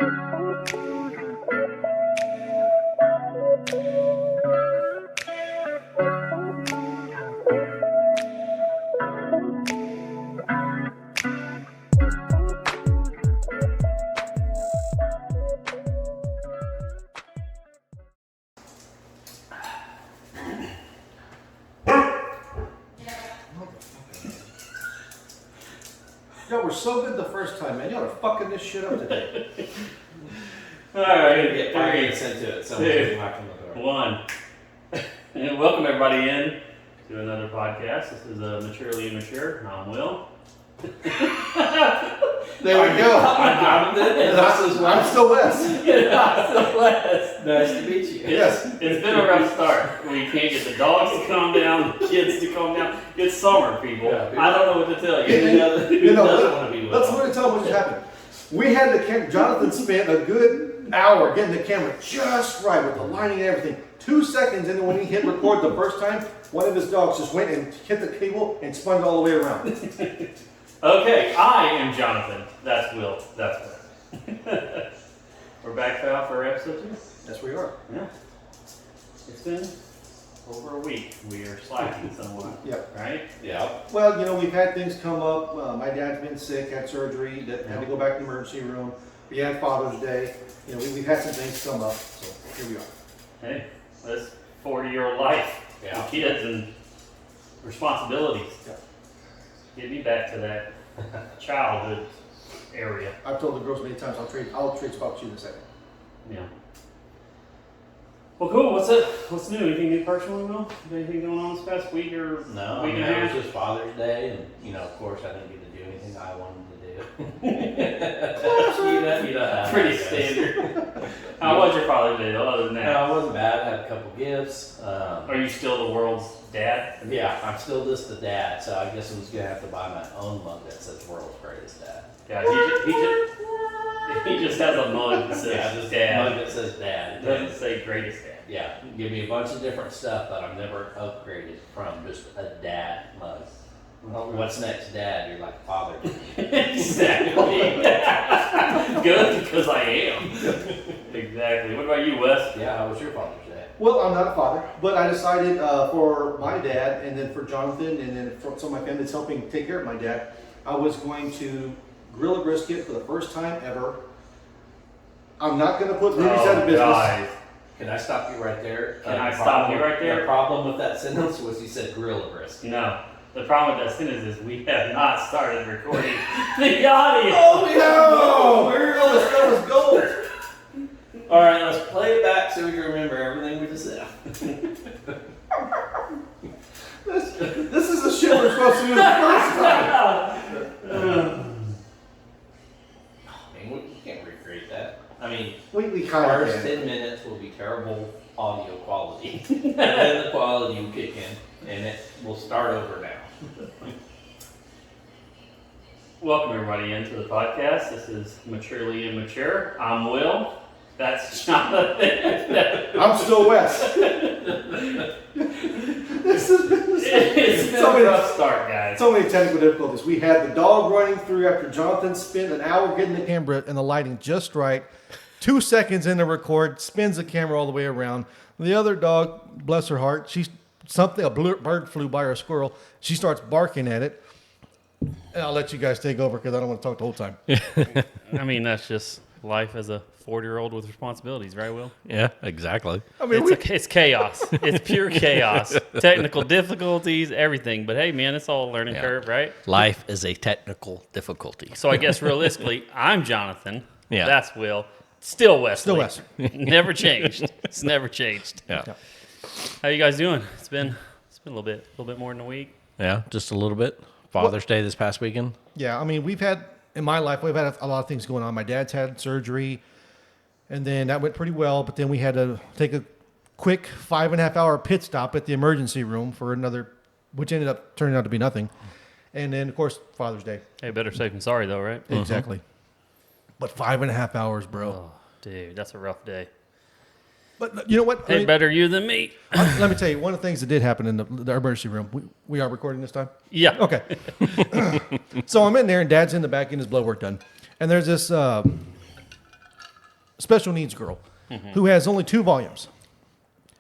Y'all were so good the first time, man. Y'all are fucking this shit up today. Alright, Get 5 minutes into it. Someone's going to knock on the door. 1. And welcome everybody in to another podcast. This is Maturely Immature. I'm Will. There we go. I'm Jonathan, and this is I'm still Wes. I'm still Wes. Nice to meet you. Yes. It's been a rough start. We can't get the dogs to calm down, the kids to calm down. It's summer, people. Yeah, I don't know what to tell you. Who doesn't want to be with let's them? really tell them what just happened. We had the camera. Jonathan spent a good hour getting the camera just right with the lighting and everything. 2 seconds, and then when he hit record the first time, one of his dogs just went and hit the cable and spun it all the way around. Okay, I am Jonathan. That's Will. That's Wes. We're back for episode 2. Yes, we are. Yeah. It's been over a week. We are slacking somewhat. Yep. Right? Yeah. Well, you know, we've had things come up. My dad's been sick, had surgery, that had to go back to the emergency room. We had Father's Day. You know, we've had some things come up, so here we are. Hey, that's 40-year-old life. Yeah. With kids and responsibilities. Yeah. Get me back to that childhood area. I've told the girls many times I'll trade spots with you in a second. Yeah. Well, cool. What's new? Anything new personally, Will? Anything going on this past week or No, week and a it half? was just Father's Day, and, of course, I didn't get to do anything I wanted to do. you know Pretty standard. How was your Father's Day, though, other than No, that? it wasn't bad. I had a couple gifts. Are you still the world's dad? Yeah, I'm still just the dad, so I guess I was going to have to buy my own mug that says World's Greatest Dad. Yeah, he just has a mug that says just dad. a mug that says Dad. It doesn't say greatest dad. Yeah, give me a bunch of different stuff that I've never upgraded from just a dad mug. What's next, Dad? You're like father to me. Exactly. Good, because I am. Exactly. What about you, Wes? Yeah, how was your Father's Day? Well, I'm not a father, but I decided for my dad, and then for Jonathan, and then for some of my family that's helping take care of my dad, I was going to grill a brisket for the first time ever. I'm not going to put Rudy's out of business. Guys. Can I stop you right there? Can I stop you right there? The problem with that sentence was you said grill a brisket. No. The problem with that sentence is we have not started recording the audio. Oh no! That was gold. All right, let's play it back so we can remember everything we just said. This is the shit we're supposed to do the first time. We can't recreate that. I mean, We the kind of first can. 10 minutes will be terrible audio quality. And then the quality will kick in, and it will start over now. Welcome everybody into the podcast. This is Maturely Immature. I'm Will. That's Jonathan. I'm still Wes. It's been a rough start, guys. So many technical difficulties. We had the dog running through after Jonathan spent an hour getting the camera and the lighting just right. 2 seconds into record, spins the camera all the way around. The other dog, bless her heart, a bird flew by or a squirrel. She starts barking at it. And I'll let you guys take over because I don't want to talk the whole time. I mean, that's just life as a 40-year-old with responsibilities, right, Will? Yeah, exactly. I mean, It's chaos. It's pure chaos. Technical difficulties, everything. But hey, man, it's all a learning curve, right? Life is a technical difficulty. So I guess realistically, I'm Jonathan. Yeah. That's Will. Still Wesley. Still Wesley. Never changed. It's never changed. Yeah. How you guys doing? It's been a little bit more than a week. Yeah, just a little bit. Father's Day this past weekend. Yeah, I mean, in my life, we've had a lot of things going on. My dad's had surgery, and then that went pretty well, but then we had to take a quick 5.5 hour pit stop at the emergency room for another, which ended up turning out to be nothing. And then, of course, Father's Day. Hey, better safe than sorry, though, right? Exactly. But 5.5 hours, bro. Oh, dude, that's a rough day. But you know what? Hey, better you than me. Let me tell you, one of the things that did happen in the emergency room, we are recording this time? Yeah. Okay. So I'm in there, and Dad's in the back getting his blood work done. And there's this special needs girl who has only 2 volumes: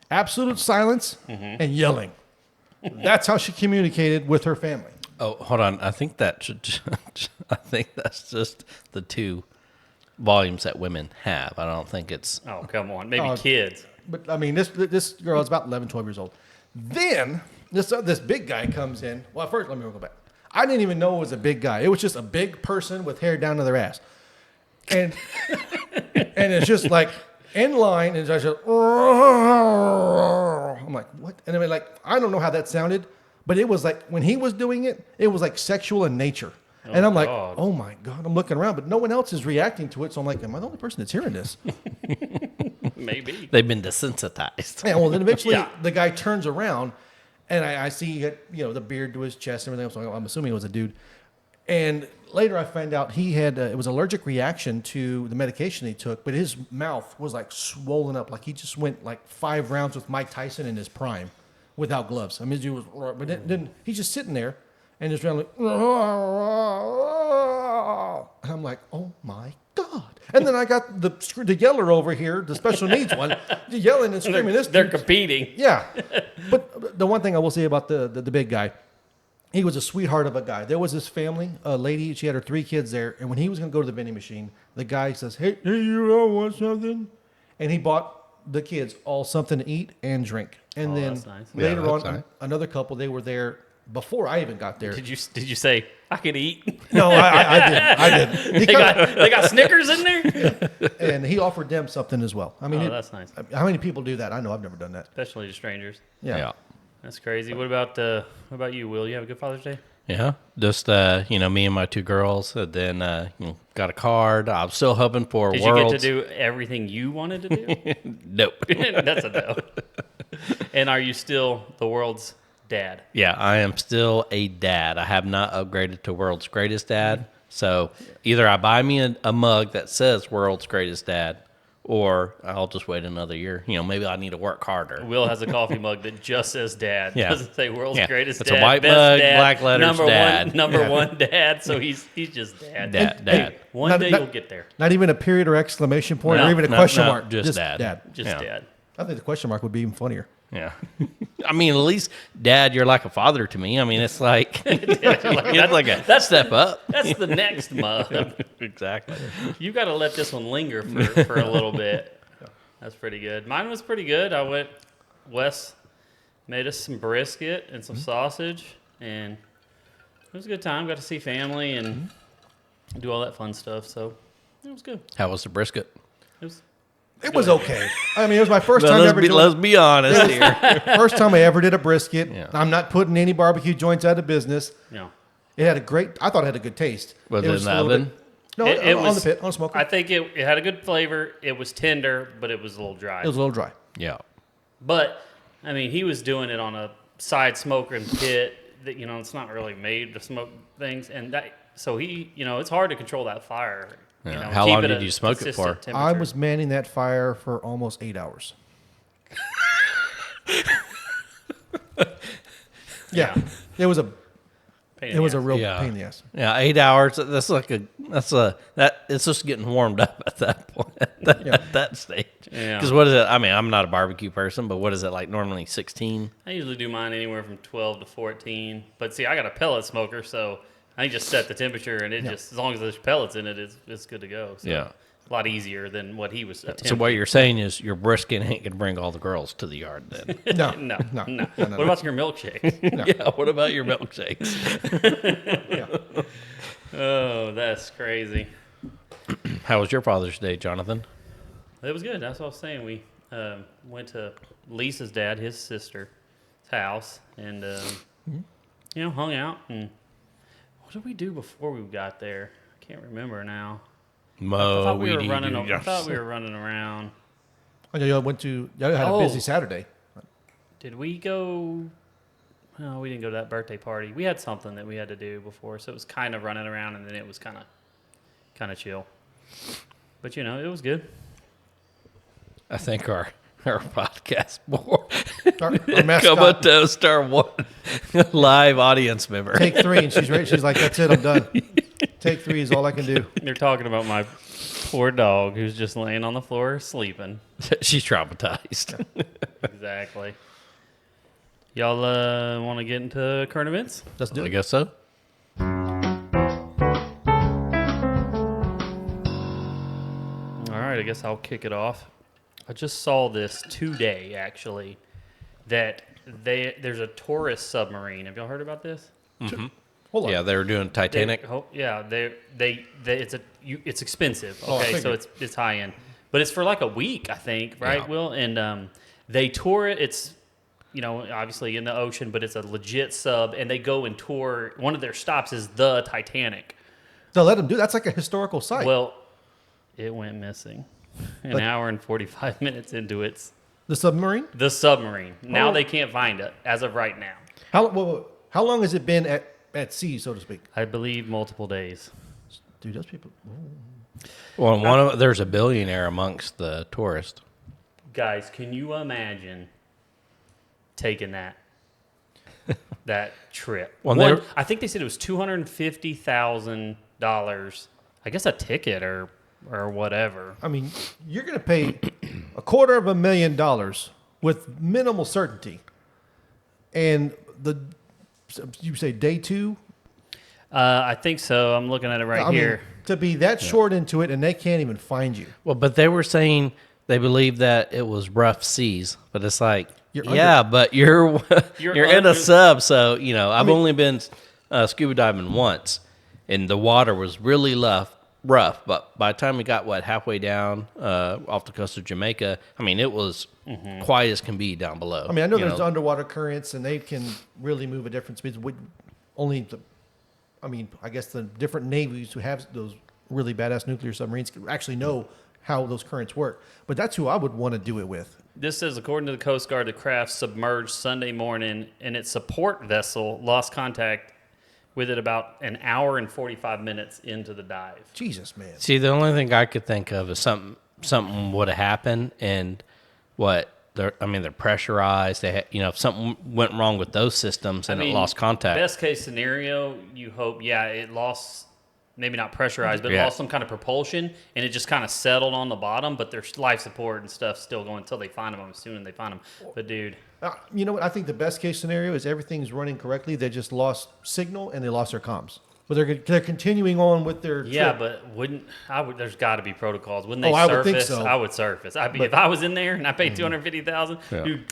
absolute silence and yelling. That's how she communicated with her family. Oh, hold on. I think that should. I think that's just the 2 volumes that women have. I don't think it's. Oh, come on. Maybe kids. But I mean, this girl is about 11, 12 years old. Then this big guy comes in. Well, first, let me go back. I didn't even know it was a big guy. It was just a big person with hair down to their ass. And and it's just like in line, and I just, I'm like, what? And I mean, like, I don't know how that sounded, but it was like, when he was doing it, it was like sexual in nature. And I'm like, God. oh my God, I'm looking around, but no one else is reacting to it. So I'm like, am I the only person that's hearing this? Maybe. They've been desensitized. Yeah, well, then eventually Yeah. the guy turns around, and I see he had, the beard to his chest and everything else. So I'm assuming it was a dude. And later I found out he had it was allergic reaction to the medication he took, but his mouth was like swollen up, like he just went like 5 rounds with Mike Tyson in his prime without gloves. I mean, he was, but then he's just sitting there and just like, and I'm like, oh my God. And then I got the yeller over here, the special needs one, yelling and screaming. They're competing. Yeah. But the one thing I will say about the big guy, he was a sweetheart of a guy. There was this family, a lady, she had her 3 kids there, and when he was going to go to the vending machine, the guy says, hey, you all want something? And he bought the kids all something to eat and drink. And then that's nice. later Yeah, on, that's nice. Another couple, they were there before I even got there. Did you say I could eat? No, I did. He They got Snickers in there. and he offered them something as well. I mean, That's nice, how many people do that? I know I've never done that. especially to strangers. Yeah. That's crazy. What about you, Will? You have a good Father's Day? Yeah, just me and my 2 girls. And then got a card. I'm still hoping for Did Worlds. you get to do everything you wanted to do? Nope. That's a no. And are you still the world's dad? Yeah, I am still a dad. I have not upgraded to World's Greatest Dad. So either I buy me a mug that says World's Greatest Dad, or I'll just wait another year. Maybe I need to work harder. Will has a coffee mug that just says dad. Yeah. Doesn't say world's Yeah. greatest It's a dad. white best mug, dad, black letters, dad. Number one dad. So he's just dad. Dad. One Not- day not- you'll get there. Not even a period or exclamation point No, or even a no, question no, mark. just dad. Just Yeah. dad. I think the question mark would be even funnier. Yeah. I mean, at least, Dad, you're like a father to me. I mean, it's like, it's like a step up. That's the next mug. Exactly. You got to let this one linger for a little bit. That's pretty good. Mine was pretty good. Wes made us some brisket and some sausage, and it was a good time. Got to see family and do all that fun stuff. So it was good. How was the brisket? It was okay. I mean, it was my first Well, time let's, ever be, doing let's be honest here. first time I ever did a brisket. Yeah. I'm not putting any barbecue joints out of business. Yeah. It had I thought it had a good taste. Was it in just the a little oven? bit- no, It on was- the pit, on the smoker. I think it had a good flavor. It was tender, but it was a little dry. It was a little dry. Yeah. But I mean, he was doing it on a side smoker and pit that it's not really made to smoke things, and so he it's hard to control that fire. Yeah. How keep long it did a you smoke it for? consistent I temperature. was manning that fire for almost 8 hours. Yeah, it was a Pain in it was the a ass. real Yeah. pain in the ass. Yeah, 8 hours. It's just getting warmed up at that point, at that stage. Yeah. Because what is it? I mean, I'm not a barbecue person, but what is it like normally 16? I usually do mine anywhere from 12 to 14. But see, I got a pellet smoker, so I just set the temperature, and it just as long as there's pellets in it, it's good to go. So Yeah. a lot easier than what he was attempting. So what you're saying is your brisket ain't gonna bring all the girls to the yard then? No, No. no. What about your milkshake? Yeah. What about your milkshakes? Yeah. Oh, that's crazy. How was your Father's Day, Jonathan? It was good. That's what I was saying. We went to Lisa's dad, his sister's house, and hung out. And what did we do before we got there? I can't remember now. I thought we were running. I thought we were running around. Oh, yeah, y'all had a busy Saturday. Did we go? No, we didn't go to that birthday party. We had something that we had to do before, so it was kind of running around, and then it was kind of chill. But it was good. I think our podcast more Our mascot, comatose our one live audience member. take 3, and she's ready. She's like, "That's it, I'm done." Take 3 is all I can do. They're talking about my Poor dog who's just laying on the floor sleeping. She's traumatized. Exactly. Y'all want to get into current events? Let's do I it. guess so. All right, I guess I'll kick it off. I just saw this today, actually, that there's a tourist submarine. Have y'all heard about this? Hold on. Yeah, they were doing Titanic. It's expensive. Oh, I Okay, so figured. it's high end, but it's for like a week, I think, right, Yeah. Will? And they tour it. It's obviously in the ocean, but it's a legit sub, and they go and tour. One of their stops is the Titanic. So let them do. That's like a historical site. Well, it went missing an But- hour and 45 minutes into the submarine. the submarine. Now Oh. they can't find it as of right now. How long has it been at sea, so to speak? I believe multiple days. Dude, those people. Well, there's a billionaire amongst the tourists. Guys, can you imagine taking that trip? Well, they're- I think they said it was $250,000. I guess a ticket or whatever. I mean, you're going to pay $250,000 with minimal certainty, and you say day two. I think so. I'm looking at it right I mean, here. to be that short into it, and they can't even find you. Well, but they were saying they believe that it was rough seas, but it's like, You're but you're You're in a under- sub, so I've only been scuba diving once, and the water was really rough. But by the time we got halfway down off the coast of Jamaica, I mean it was quiet as can be down below. I mean, I know there's underwater currents, and they can really move at different speeds. I guess the different navies who have those really badass nuclear submarines can actually know how those currents work. But that's who I would want to do it with. This says, according to the Coast Guard, the craft submerged Sunday morning, and its support vessel lost contact with it about an hour and 45 minutes into the dive. Jesus, man. See, the only thing I could think of is something would have happened, and they're pressurized. They if something went wrong with those systems and it lost contact. Best case scenario, you hope, it lost, maybe not pressurized, but Yeah. lost some kind of propulsion, and it just kind of settled on the bottom, but there's life support and stuff still going until they find them. I'm assuming they find them. But, dude, You know what? I think the best case scenario is everything's running correctly. They just lost signal and they lost their comms. But they're continuing on with their yeah, trip. but there's got to be protocols. Wouldn't they Oh, I surface? would think so. I would surface. But- If I was in there and I paid $250,000, Yeah. dude.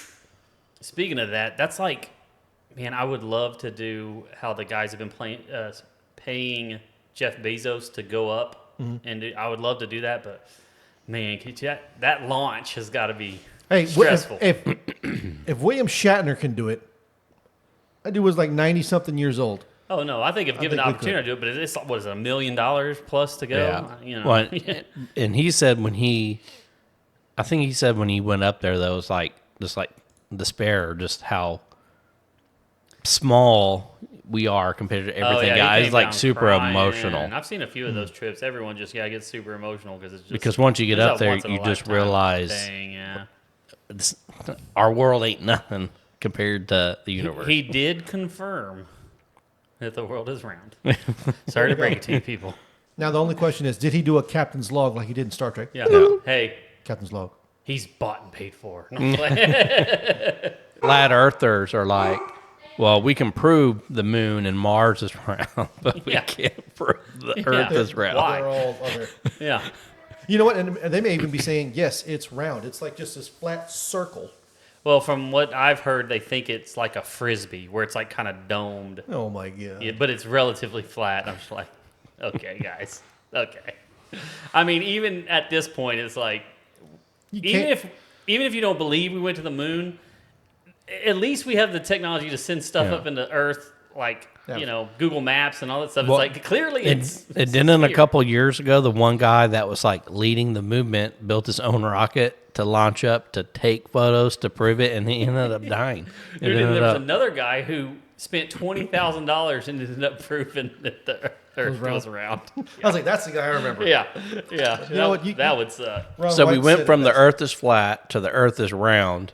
Speaking of that, that's like, man, I would love to do how the guys have been paying Jeff Bezos to go up, and I would love to do that. But man, that launch has got to be stressful. If William Shatner can do it, that dude was like 90-something years old. Oh no, I think if given the think we opportunity to do it, but it's what is it, $1 million plus to go? Yeah. Well, and he said when he went up there, though, it was like just like despair, just how small we are compared to everything. He It's came like down super crying. emotional. I've seen a few of those trips. Everyone just gets super emotional Because once you get it's up a there, once in a you just lifetime realize thing, yeah. our world ain't nothing compared to the universe. He did confirm that the world is round. Sorry to break it to you people. Now, the only question is, did he do a captain's log like he did in Star Trek? Yeah. No. Hey, Captain's log. he's bought and paid for. No, I'm playing. Flat earthers are like, well, we can prove the moon and Mars is round, but we Yeah. can't prove the Earth is round. Why? They're all other. Yeah. You know what? And they may even be saying, yes, it's round. It's like just this flat circle. Well, from what I've heard, they think it's like a frisbee, where it's like kind of domed, Oh, my God. yeah, but it's relatively flat. I'm just like, okay, guys, okay. I mean, even at this point, it's like, You even can't- if you don't believe we went to the moon, at least we have the technology to send stuff Yeah. up into Earth, like Yeah. Google Maps and all that stuff. Well, it's like clearly And it's didn't a here. couple years ago, the one guy that was like leading the movement built his own rocket to launch up to take photos to prove it, and he ended up dying. It Dude, and ended there was up- another guy who spent $20,000 and ended up proving that the Earth round. goes around. I was like, that's the guy I remember. Yeah. You know what? That would suck. Ron so we White went said from it the best. Earth is flat to the Earth is round.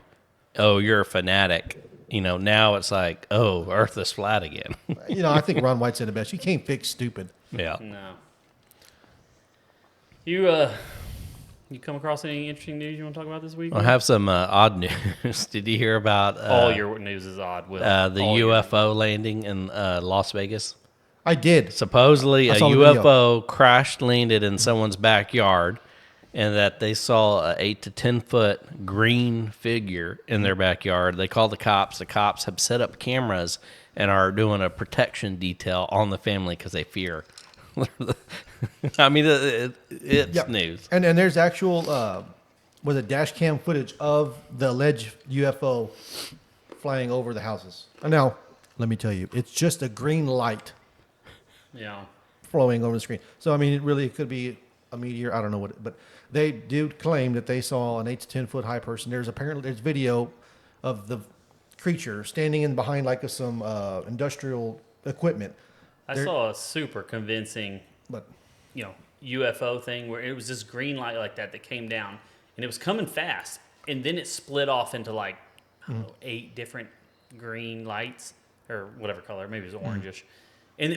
Oh, you're a fanatic. Now it's like, oh, Earth is flat again. I think Ron White said it best. You can't fix stupid. Yeah. No. You come across any interesting news you want to talk about this week? I have some odd news. Did you hear about All your news is odd. Will. the All your UFO landing in Las Vegas? I did. Supposedly, I a saw the video. UFO crash landed in someone's backyard, and that they saw a 8 to 10 foot green figure in their backyard. They called the cops. The cops have set up cameras and are doing a protection detail on the family because they fear. I mean, it's Yep. news. And there's actual was it dash cam footage of the alleged UFO flying over the houses. And now, let me tell you, it's just a green light Yeah. flowing over the screen. So I mean, it could be a meteor. I don't know what, but they do claim that they saw an 8 to 10 foot high person. There's video of the creature standing in behind like some industrial equipment. I There- saw a super convincing, But UFO thing where it was this green light like that came down, and it was coming fast, and then it split off into like I don't know, 8 different green lights or whatever color, maybe it was orangish,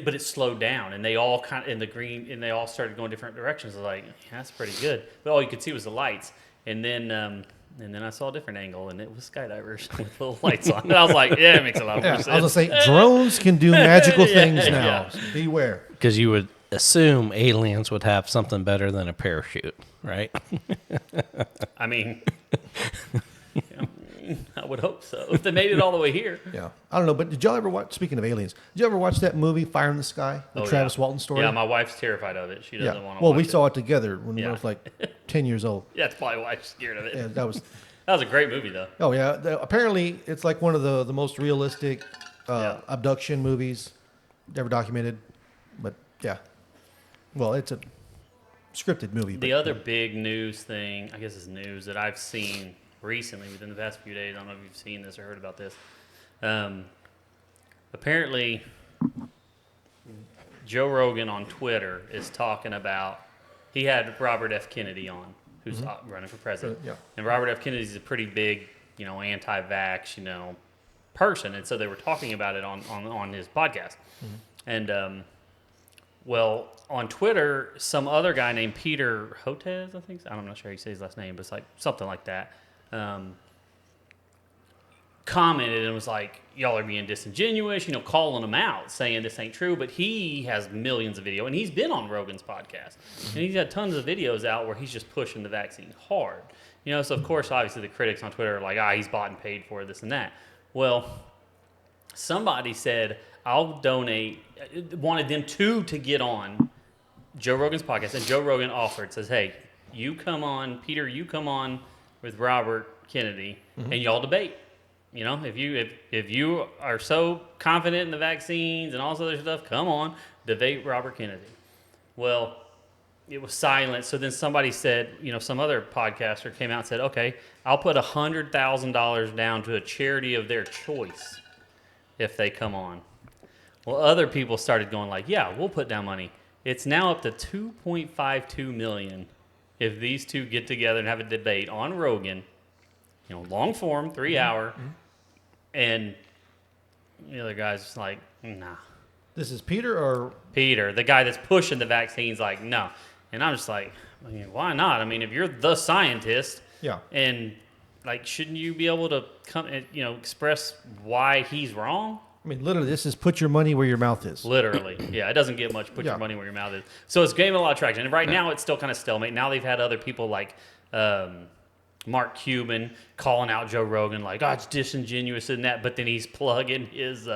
but it slowed down, and they all kind of in the green, and they all started going different directions. I was like, yeah, that's pretty good, but all you could see was the lights, and then I saw a different angle, and it was skydivers with little lights on. And I was like, yeah, it makes a lot yeah, more sense. I was gonna say drones can do magical Yeah, things yeah. now. So beware. Because you would assume aliens would have something better than a parachute, right? I mean, I would hope so. If they made it all the way here. Yeah, I don't know, but did y'all ever watch? Speaking of aliens, did you ever watch that movie Fire in the Sky, the Oh, Travis yeah. Walton story? Yeah, my wife's terrified of it. She doesn't Yeah. want to Well, watch we it. saw it together when I Yeah. was like 10 years old. Yeah, that's probably why she's scared of it. Yeah, that was. That was a great movie, though. Oh yeah, apparently it's like one of the most realistic Yeah. abduction movies ever documented. But yeah, well, it's a scripted movie. The but, other big news thing, I guess it's news, that I've seen recently within the past few days, I don't know if you've seen this or heard about this. Apparently, Joe Rogan on Twitter is talking about, he had Robert F. Kennedy on, who's running for president. Yeah. And Robert F. Kennedy's a pretty big, anti-vax, person. And so they were talking about it on his podcast. And, well, on Twitter, some other guy named Peter Hotez, I think. I'm not sure how you say his last name, but it's like something like that. Commented and was like, y'all are being disingenuous, calling him out, saying this ain't true. But he has millions of video, and he's been on Rogan's podcast. And he's got tons of videos out where he's just pushing the vaccine hard. So of course, obviously, the critics on Twitter are like, he's bought and paid for this and that. Well, somebody said, I'll donate, wanted them to get on Joe Rogan's podcast, and Joe Rogan offered, says, hey, you come on, Peter, you come on with Robert Kennedy, and y'all debate. If you are so confident in the vaccines and all this other stuff, come on, debate Robert Kennedy. Well, it was silent. So then somebody said, some other podcaster came out and said, okay, I'll put $100,000 down to a charity of their choice if they come on. Well, other people started going like, yeah, we'll put down money. It's now up to $2.52 million if these two get together and have a debate on Rogan, long form, 3 hour, and the other guy's just like, nah. this is Peter or Peter, the guy that's pushing the vaccines, like, no. And I'm just like, why not? I mean, if you're the scientist, yeah. and like, shouldn't you be able to come and express why he's wrong? I mean, literally, this is put your money where your mouth is. Literally, yeah. It doesn't get much. Put Yeah. your money where your mouth is. So it's gaining a lot of traction. And right now, it's still kind of stalemate. Now they've had other people like Mark Cuban calling out Joe Rogan, like, it's disingenuous and that. But then he's plugging his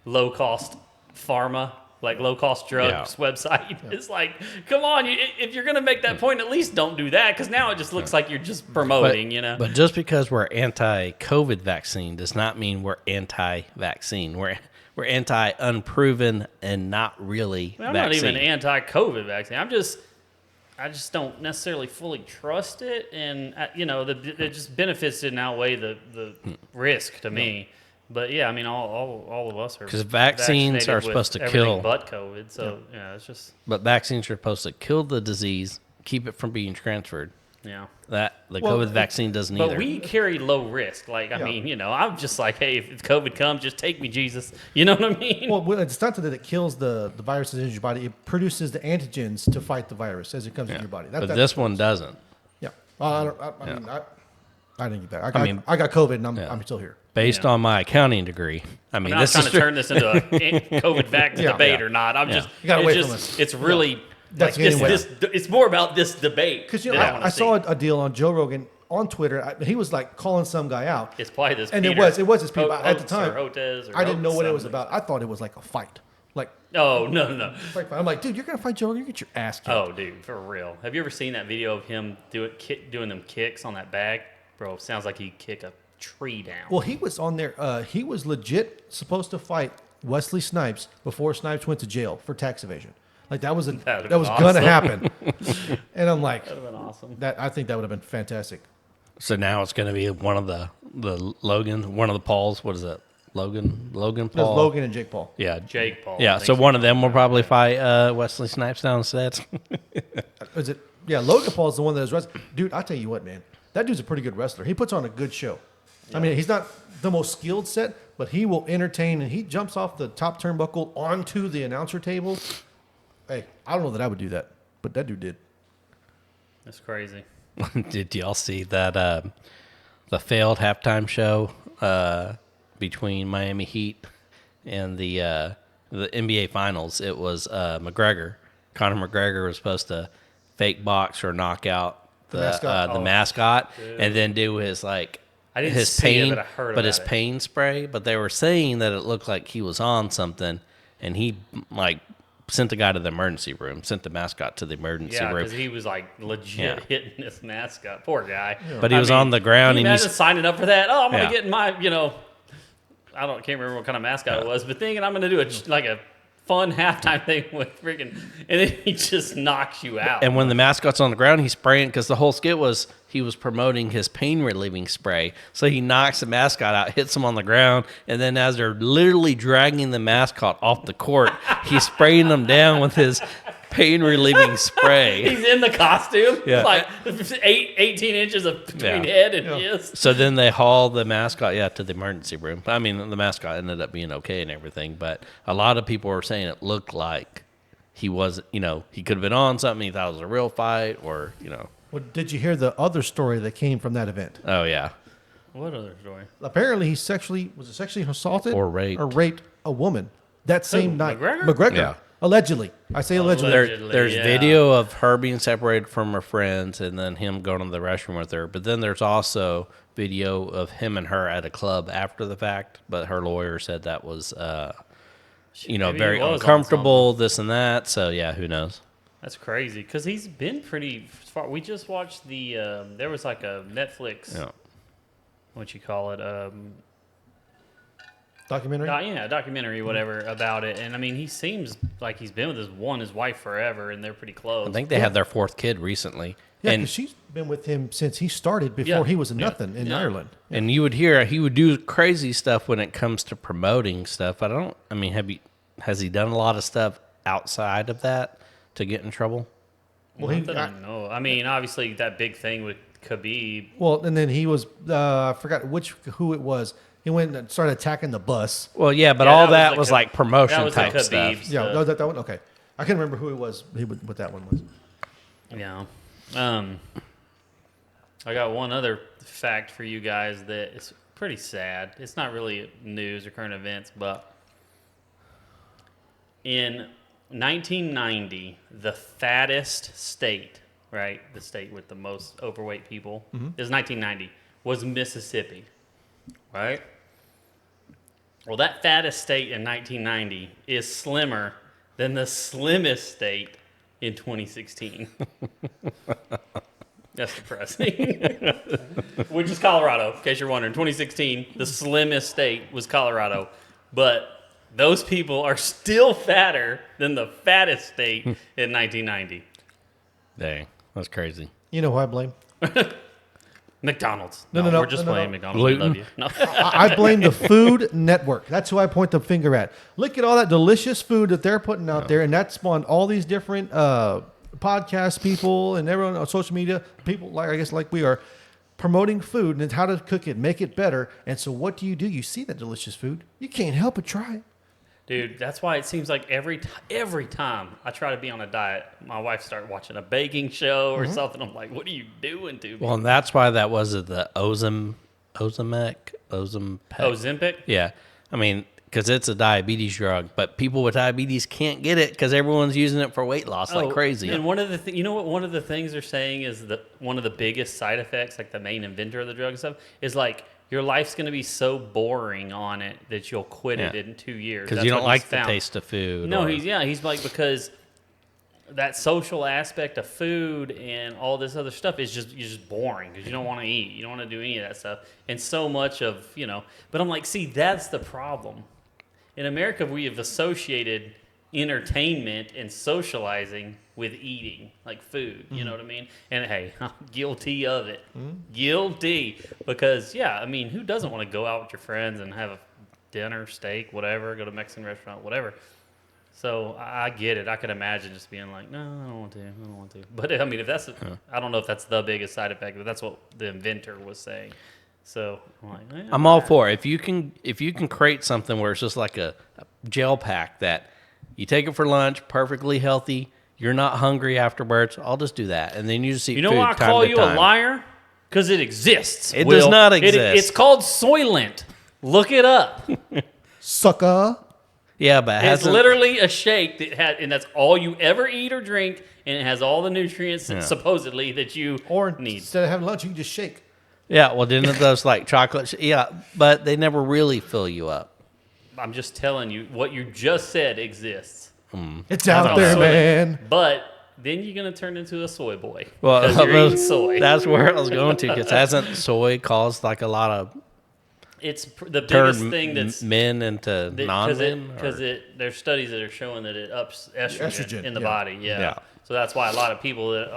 low-cost pharma, like low-cost drugs website. It's like, come on, if you're going to make that point, at least don't do that, because now it just looks like you're just promoting, But just because we're anti-COVID vaccine does not mean we're anti-vaccine. We're anti-unproven and not really I'm vaccine. not even anti-COVID vaccine. I just don't necessarily fully trust it, and it just benefits didn't outweigh the risk to me. But yeah, I mean, all of us are 'Cause vaccines vaccinated are with supposed to everything kill. but COVID. So yeah, it's just But vaccines are supposed to kill the disease, keep it from being transferred. Yeah. That the Well, COVID vaccine doesn't But either. we carry low risk. Like, I Yeah. mean, you know, I'm just like, hey, if COVID comes, just take me, Jesus. You know what I mean? Well, it's not that it kills the viruses in your body. It produces the antigens to fight the virus as it comes in your body. But this one doesn't. Yeah. I mean, I didn't get that. mean- I got COVID and Yeah. I'm still here. Based Yeah. on my accounting degree. I mean, I'm not this trying is to turn this into a COVID vax Yeah. debate Yeah. or not. I'm Yeah. just, You gotta it's wait just, from us. it's really, That's like getting this, it's more about this debate. Because you that know, I, wanna I saw see. a deal on Joe Rogan on Twitter. He was like calling some guy out, It's probably this and Peter it was his people. But at the Oates time, or Otes or I didn't know what it was something. about. I thought it was like a fight. Like, Oh, no. I'm like, dude, you're gonna fight Joe Rogan? You get your ass kicked. Oh, dude, for real. Have you ever seen that video of him doing them kicks on that bag? Bro, sounds like he'd kick a tree down. Well, he was on there. He was legit supposed to fight Wesley Snipes before Snipes went to jail for tax evasion. Like that was That'd that was been gonna awesome. happen. And I'm like, That would have been awesome. I think that would have been fantastic. So now it's going to be one of the Logan, one of the Pauls. What is it? Logan There's Paul. Logan and Jake Paul. Yeah, Jake Paul. Yeah, I so think one of them will probably fight Wesley Snipes downstairs. Is it? Yeah, Logan Paul is the one that is wrestling. Dude, I tell you what, man, that dude's a pretty good wrestler. He puts on a good show. I mean, he's not the most skilled set, but he will entertain, and he jumps off the top turnbuckle onto the announcer table. Hey, I don't know that I would do that, but that dude did. That's crazy. Did y'all see that the failed halftime show between Miami Heat and the NBA Finals? It was McGregor. Conor McGregor was supposed to fake box or knock out the mascot. mascot, and then do his like I didn't his see it, pain, but I heard but his about it. pain spray. But they were saying that it looked like he was on something, and he like sent the guy to the emergency room, sent the mascot to the emergency Yeah, room. because he was like legit Yeah. hitting this mascot. Poor guy. But he was on the ground, Can you and he's imagine signing up for that? Oh, I'm going Yeah. to get in my, can't remember what kind of mascot it was, but thinking I'm going to do a fun halftime thing with freaking, and then he just knocks you out. And when the mascot's on the ground, he's spraying because the whole skit was he was promoting his pain relieving spray. So he knocks the mascot out, hits him on the ground, and then as they're literally dragging the mascot off the court, he's spraying them down with his pain relieving spray. He's in the costume, Yeah. like 18 inches between Yeah. head and his. So then they haul the mascot, to the emergency room. I mean, the mascot ended up being okay and everything, but a lot of people were saying it looked like he was, he could have been on something. He thought it was a real fight, or. Well, did you hear the other story that came from that event? Oh yeah. What other story? Apparently, he sexually assaulted Or raped. a woman that same night. McGregor? Yeah. Allegedly. I say allegedly. There's yeah. video of her being separated from her friends and then him going to the restroom with her. But then there's also video of him and her at a club after the fact. But her lawyer said that was, Maybe very he was on uncomfortable, this and that. So, yeah, who knows? That's crazy because he's been pretty far. We just watched there was like a Netflix, Yeah. what you call it, Documentary? documentary, whatever, about it. And I mean, he seems like he's been with his wife forever, and they're pretty close. I think they had their fourth kid recently. Yeah, and because she's been with him since he started before Yeah. he was a Yeah. nothing in Yeah. Ireland. and you would hear he would do crazy stuff when it comes to promoting stuff. Has he done a lot of stuff outside of that to get in trouble? Well, Not he, that I know. I mean, obviously that big thing with Khabib. well, and then he was, I forgot who it was. He went and started attacking the bus. Well, yeah, but Yeah, all that that was was like like promotion that was the type Khabib stuff. stuff. Yeah, no, that one? Okay. I can't remember who it was, what that one was. Yeah. I got one other fact for you guys that is pretty sad. It's not really news or current events, but in 1990, the fattest state, right? The state with the most overweight people is 1990, was Mississippi, right? Well, that fattest state in 1990 is slimmer than the slimmest state in 2016. That's depressing. Which is Colorado, in case you're wondering. 2016, the slimmest state was Colorado. But those people are still fatter than the fattest state in 1990. Dang, that's crazy. You know who I blame? McDonald's. No. We're just playing no. McDonald's. We love you. No. I blame the Food Network. That's who I point the finger at. Look at all that delicious food that they're putting out there, and that spawned all these different podcast people and everyone on social media, people like we are, promoting food and how to cook it, make it better. And so what do? You see that delicious food, you can't help but try it. Dude, that's why it seems like every time I try to be on a diet, my wife starts watching a baking show or something. I'm like, what are you doing to me? Well, and that's why that was the Ozempic. Yeah. I mean, because it's a diabetes drug, but people with diabetes can't get it because everyone's using it for weight loss like crazy. And one of the you know what? One of the things they're saying is that one of the biggest side effects, like the main inventor of the drug and stuff, is like your life's going to be so boring on it that you'll quit it in 2 years. Because you don't like the taste of food. No, he's like, because that social aspect of food and all this other stuff is just boring because you don't want to eat. You don't want to do any of that stuff. And so much of, but I'm like, see, that's the problem. In America, we have associated entertainment and socializing with eating, like food, you know what I mean? And hey, I'm guilty of it. Guilty. Because, who doesn't want to go out with your friends and have a dinner, steak, whatever, go to a Mexican restaurant, whatever. So I get it. I could imagine just being like, no, I don't want to. But if that's, I don't know if that's the biggest side effect, but that's what the inventor was saying. So I'm like, I'm all for it. If you can create something where it's just like a gel pack that you take it for lunch, perfectly healthy, you're not hungry afterwards, I'll just do that. And then you just eat food. You know why I call you a liar? Because it exists. It does not exist. It's called Soylent. Look it up. Sucker. Yeah, but it's literally a shake and that's all you ever eat or drink, and it has all the nutrients supposedly that you need. Instead of having lunch, you can just shake. Yeah, well, didn't those like chocolate? Yeah, but they never really fill you up. I'm just telling you, what you just said exists. It's out there, man. But then you're going to turn into a soy boy. Well, you're eating soy. That's where I was going to, because hasn't soy caused like a lot of it's the biggest thing that's men into non-men? Because there's studies that are showing that it ups estrogen in the body. Yeah. So that's why a lot of people that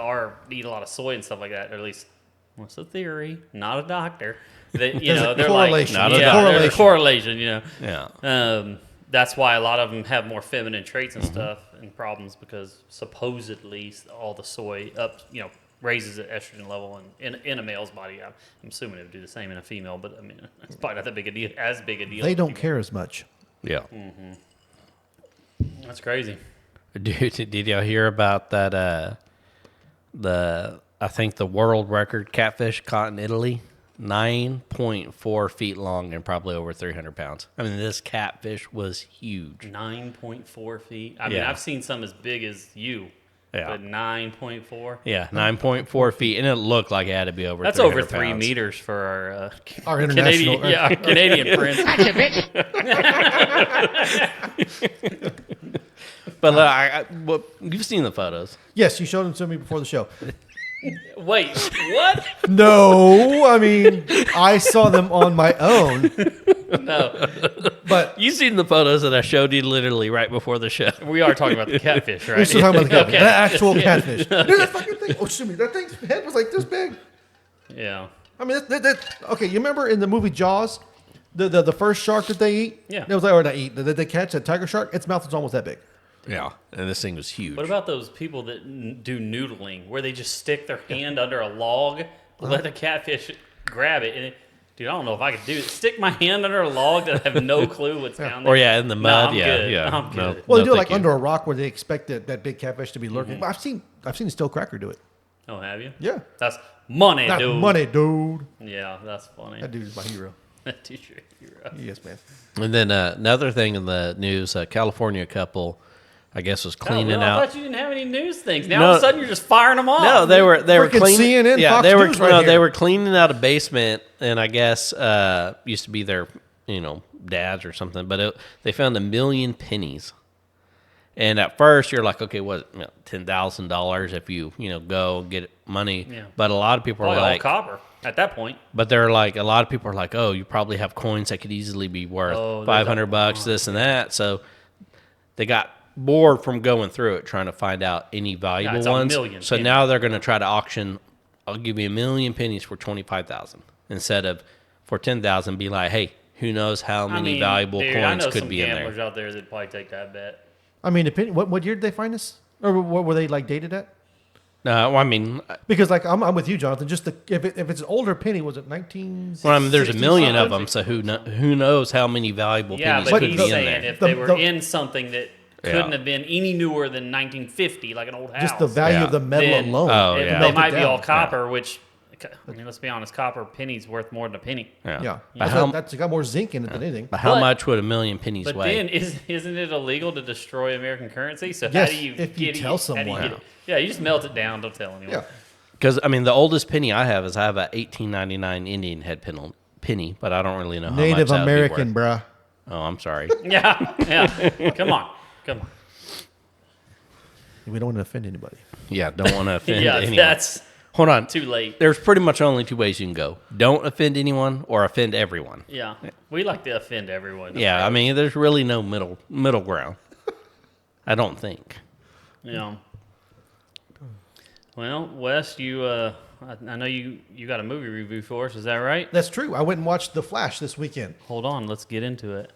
eat a lot of soy and stuff like that, or at least what's the theory? Not a doctor. That they're correlation. Like, There's a correlation. Yeah. That's why a lot of them have more feminine traits and stuff and problems, because supposedly all the soy raises the estrogen level in a male's body. I'm assuming it would do the same in a female, but it's probably not that big a deal. As big a deal. They don't care as much. Yeah. That's crazy. Dude, did y'all hear about that? I think the world record catfish caught in Italy, 9.4 feet long and probably over 300 pounds. This catfish was huge. 9.4 feet. I've seen some as big as you. Yeah. But 9.4. Yeah, 9.4 feet, and it looked like it had to be over. That's over 3 meters for our international, Canadian friends. But you've seen the photos. Yes, you showed them to me before the show. Wait, what? No, I saw them on my own. No. But You've seen the photos that I showed you literally right before the show. We are talking about the catfish, right? we're still talking about the catfish. Okay. That actual catfish. Dude, that fucking thing. Oh, shoot me. That thing's head was like this big. Yeah. Okay, you remember in the movie Jaws, the first shark that they eat? Yeah. It was like, or not eat, that they catch, that tiger shark, its mouth was almost that big. Yeah, and this thing was huge. What about those people that do noodling, where they just stick their hand under a log, let the catfish grab it, and dude, I don't know if I could do it. Stick my hand under a log that I have no clue what's down there. Or in the mud. I'm yeah, good. yeah. I'm good. Well, they do it like under a rock where they expect that big catfish to be lurking. But I've seen Steel Cracker do it. Oh, have you? Yeah. That's money, That dude. money, dude. Yeah, that's funny. That dude is my hero. That dude's your hero. Yes, man. And then another thing in the news, a California couple, I guess, was cleaning I out. thought you didn't have any news things. Now all of a sudden you're just firing them off. No, they were Freaking cleaning. CNN, Yeah, Fox they were News right they here. were cleaning out a basement, and I guess used to be their dads or something. But they found 1 million pennies. And at first you're like, okay, what, $10,000 if you go get money. Yeah. But a lot of people are Probably all like, copper at that point. but they're like, a lot of people are like, oh, you probably have coins that could easily be worth $500, this and that. So they got bored from going through it, trying to find out any valuable it's ones. 1 million So pennies. now they're going to try to auction. I'll give you 1 million pennies for 25,000 instead of for 10,000. Be like, hey, who knows how many valuable dude, coins I know could some be in gamblers there? out there that probably take that bet. Depending, what year did they find this? Or what were they like dated at? No, well, I mean, Because like I'm with you, Jonathan. Just if it's an older penny, was it 19? well, I mean, there's a million of them, so who knows how many valuable Yeah, pennies but could he's be in saying there. if they The- were the- in something that couldn't have been any newer than 1950, like an old house. Just the value Yeah. of the metal Then- alone. Oh, They yeah. melted might be down. all copper, which, I mean, let's be honest, copper penny's worth more than a penny. Yeah, But how, that's got more zinc in it than anything. but how But- much would a million pennies But weigh? then, isn't it illegal to destroy American currency? So Yes, how do you if you get tell it? How do you someone. get it? Yeah, you just melt it down. Don't tell anyone. Yeah. Because I mean, the oldest penny I have is I have a 1899 Indian head penny, but I don't really know how Native much that would be American, worth. bruh. Oh, I'm sorry. Yeah. Come on. We don't want to offend anybody. Yeah, don't want to offend Yeah, anyone. that's Hold on. too late. There's pretty much only two ways you can go. Don't offend anyone or offend everyone. Yeah, we like to offend everyone. Yeah, I mean, there's really no middle ground. I don't think. Yeah. Well, Wes, I know you got a movie review for us. Is that right? That's true. I went and watched The Flash this weekend. Hold on, let's get into it.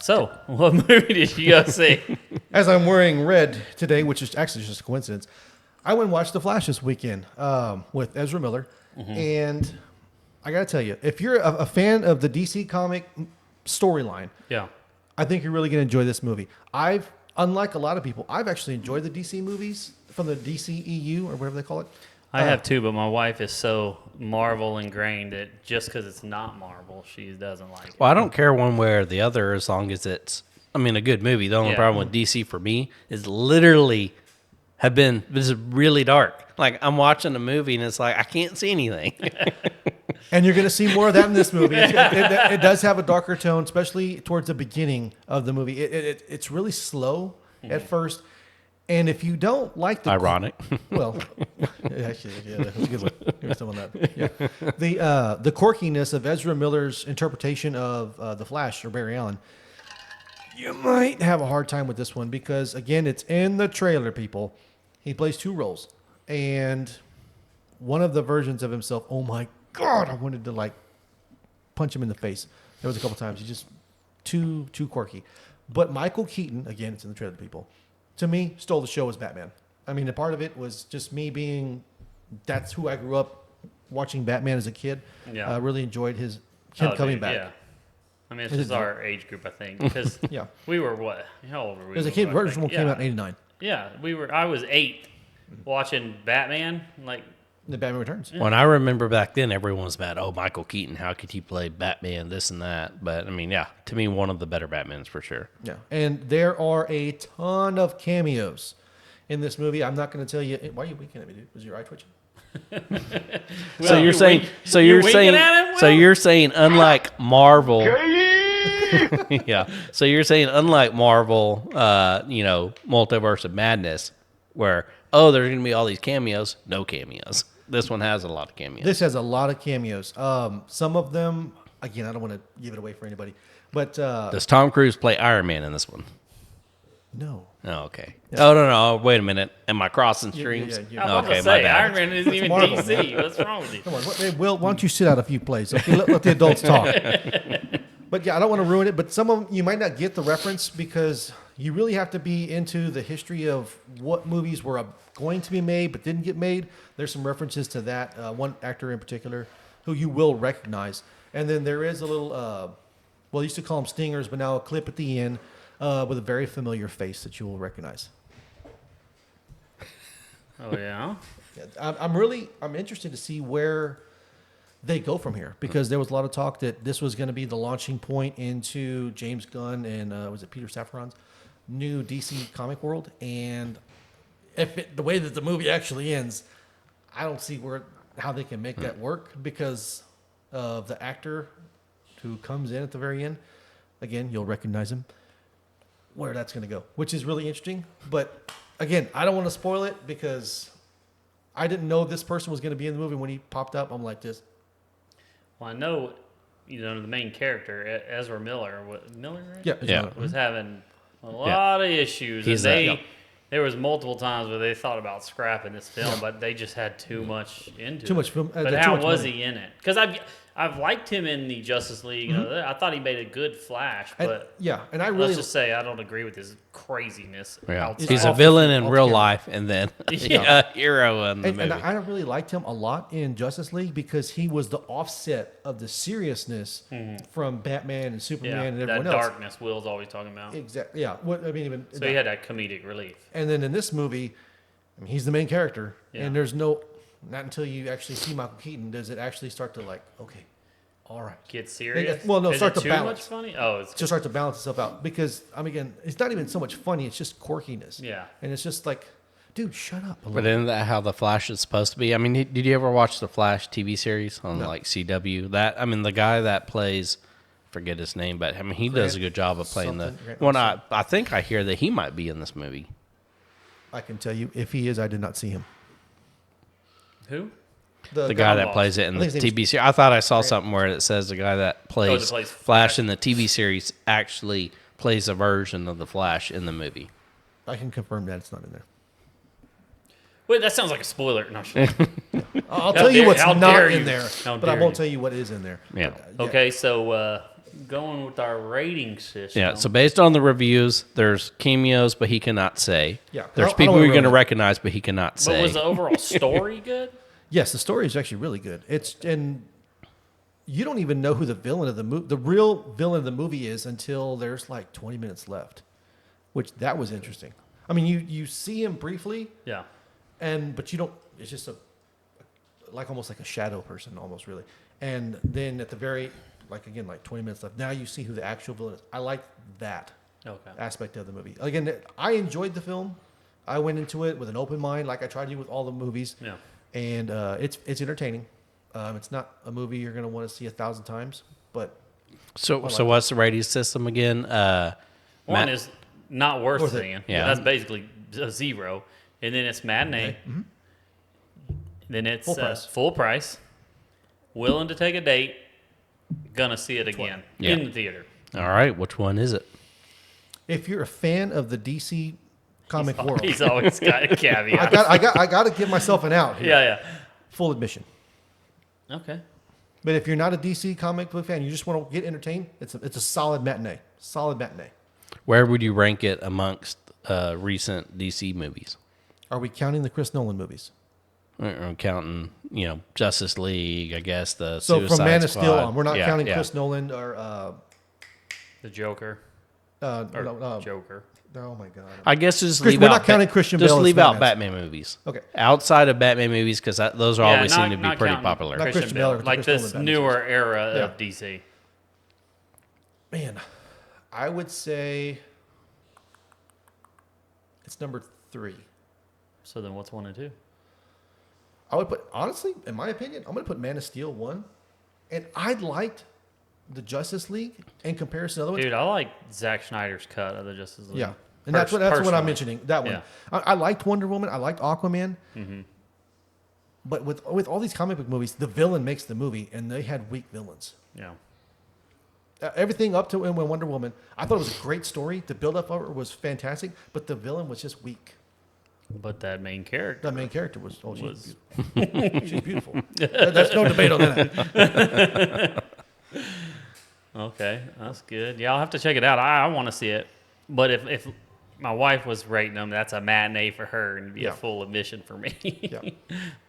So, what movie did you go see? As I'm wearing red today, which is actually just a coincidence, I went and watched The Flash this weekend with Ezra Miller. And I got to tell you, if you're a fan of the DC comic storyline, Yeah. I think you're really going to enjoy this movie. Unlike a lot of people, I've actually enjoyed the DC movies from the DCEU or whatever they call it. I have too, but my wife is so Marvel ingrained that just because it's not Marvel, she doesn't like it. Well, I don't care one way or the other as long as it's, I mean, a good movie. The only Yeah. problem with DC for me is literally this is really dark. Like, I'm watching a movie and it's like, I can't see anything. And you're going to see more of that in this movie. It does have a darker tone, especially towards the beginning of the movie. It's really slow at first. And if you don't like the Ironic. well, actually, yeah, that's a good one. Here's some on that. Yeah. The quirkiness of Ezra Miller's interpretation of the Flash or Barry Allen, you might have a hard time with this one because again, it's in the trailer. People, he plays two roles, and one of the versions of himself. Oh my God, I wanted to like punch him in the face. There was a couple times. He's just too quirky. But Michael Keaton, again, it's in the trailer. People. To me, stole the show as Batman. I mean, a part of it was just me being, that's who I grew up watching Batman as a kid. Yeah. I really enjoyed him Oh, coming dude, back. Yeah. I mean, it's It just is- our age group, I think, because Yeah. we were what? How old were we? As a kid, I the think? original came out in 89. Yeah, I was 8 watching Batman. Like, The Batman Returns. When I remember back then, everyone was mad. Oh, Michael Keaton, how could he play Batman, this and that? But, I mean, yeah, to me, one of the better Batmans for sure. Yeah. And there are a ton of cameos in this movie. I'm not going to tell you. Why are you winking at me, dude? Was your eye twitching? So Will, you're saying, winking at him, Will? unlike Marvel, yeah. So you're saying unlike Marvel, Multiverse of Madness, where there's gonna be all these cameos, no cameos. This one has a lot of cameos. This has a lot of cameos. Some of them, again, I don't want to give it away for anybody, but Does Tom Cruise play Iron Man in this one? no. Oh, okay. Oh no, wait a minute. Am I crossing streams? yeah. I was about Okay, to my say, bad. Iron Man isn't even Marvel, DC. What's wrong with you? Come on, Will, why don't you sit out a few plays? Okay, let the adults talk. But yeah, I don't want to ruin it. But some of them, you might not get the reference because you really have to be into the history of what movies were going to be made but didn't get made. There's some references to that. One actor in particular who you will recognize. And then there is a little, well, I used to call them stingers, but now a clip at the end with a very familiar face that you will recognize. Oh, yeah? I'm interested to see where they go from here because there was a lot of talk that this was going to be the launching point into James Gunn and was it Peter Safran's new DC comic world. And the way that the movie actually ends, I don't see how they can make that work because of the actor who comes in at the very end. Again, you'll recognize him. Where that's going to go, which is really interesting. But again, I don't want to spoil it because I didn't know this person was going to be in the movie. When he popped up, I'm like this. Well, I know, the main character, Ezra Miller, Miller, right? Yeah. Yeah. Was having a lot of issues. He's and there was multiple times where they thought about scrapping this film, but they just had too much into it. Too much film. But too how much was money. he in it? Because I've liked him in the Justice League. I thought he made a good Flash, but And I let's really just say I don't agree with his craziness. Yeah. outside. He's a off the villain field, in off real camera. life, and then Yeah. a hero in the movie. and I really liked him a lot in Justice League because he was the offset of the seriousness from Batman and Superman Yeah, and that everyone else. darkness Will's always talking about. Exactly. Yeah. What I mean, even So he had that comedic relief. and then in this movie, I mean, he's the main character, Yeah. and there's not until you actually see Michael Keaton does it actually start to like, okay, all right, Get serious. Well, no, Is start it to too balance. much funny? Oh, it's just start to balance itself out because I mean, again, it's not even so much funny; it's just quirkiness. Yeah. and it's just like, dude, shut up. A But little. isn't that how the Flash is supposed to be? I mean, did you ever watch the Flash TV series on like CW? That I mean, the guy that plays, forget his name, but I mean, he does a good job of playing the. something, Grant Well, something. I think I hear that he might be in this movie. I can tell you, if he is, I did not see him. who? The guy that Boss. plays it in I the think his name's TV series. I thought I saw something where it says the guy that plays, plays Flash in the TV series actually plays a version of the Flash in the movie. I can confirm that it's not in there. Wait, that sounds like a spoiler. No, sure. I'll tell you what's how not dare in you. there, How but I dare won't you. tell you what is in there. Yeah. Okay, so going with our rating system. Yeah, so based on the reviews, there's cameos, but he cannot say. Yeah, There's I don't people wanna you're going to ruin it. recognize, but he cannot but say. was the overall story good? Yes, the story is actually really good. And you don't even know who the villain of the real villain of the movie is until there's like 20 minutes left, which that was interesting. I mean, you see him briefly, Yeah. but you don't. It's just almost like a shadow person, almost really. And then at the very, like 20 minutes left. Now you see who the actual villain is. I like that Okay. aspect of the movie. Again, I enjoyed the film. I went into it with an open mind, like I try to do with all the movies. Yeah. And it's entertaining. It's not a movie you're going to want to see 1,000 times, but So what's the rating system again? One Matt- is not worth Worth it. seeing. Yeah. That's basically a 0. And then it's matinee. Then it's Full price. full price. Willing to take a date. Gonna see it again Yeah. in the theater. All right, which one is it? if you're a fan of the DC comic world, He's always got a caveat. I got to give myself an out here. Yeah, Full admission. yeah. Okay. But if you're not a DC comic book fan, you just want to get entertained, it's a solid matinee. Solid matinee. Where would you rank it amongst recent DC movies? Are we counting the Chris Nolan movies? Or counting, Justice League, I guess, the So Suicide from Man of Squad. Steel on, we're not Yeah, counting yeah. Chris Nolan or The Joker. no, Joker. oh my god. I guess just Chris- leave we're out not counting Christian Just Bale as leave out Batman. Batman movies. Okay. Outside of Batman movies, because those always seem to be pretty counting popular. Not Christian Christian Bale. Bale or Like Chris this Nolan newer era Yeah. of DC. Man, I would say it's number 3. So then what's 1 and 2? I would put, honestly, in my opinion, I'm going to put Man of Steel 1. And I liked the Justice League in comparison to other ones. Dude, I like Zack Snyder's cut of the Justice League. Yeah. And that's what I'm Personally. mentioning. That one. Yeah. I liked Wonder Woman. I liked Aquaman. But with all these comic book movies, the villain makes the movie, and they had weak villains. Yeah. Everything up to and when Wonder Woman, I thought it was a great story. The build up of it was fantastic, but the villain was just weak. But that main character The main character was, she's was beautiful. She's beautiful. There's no debate on that. okay. That's good. Yeah, I'll have to check it out. I want to see it. But if my wife was rating them, that's a matinee for her and it'd be Yeah. a full admission for me. Yeah.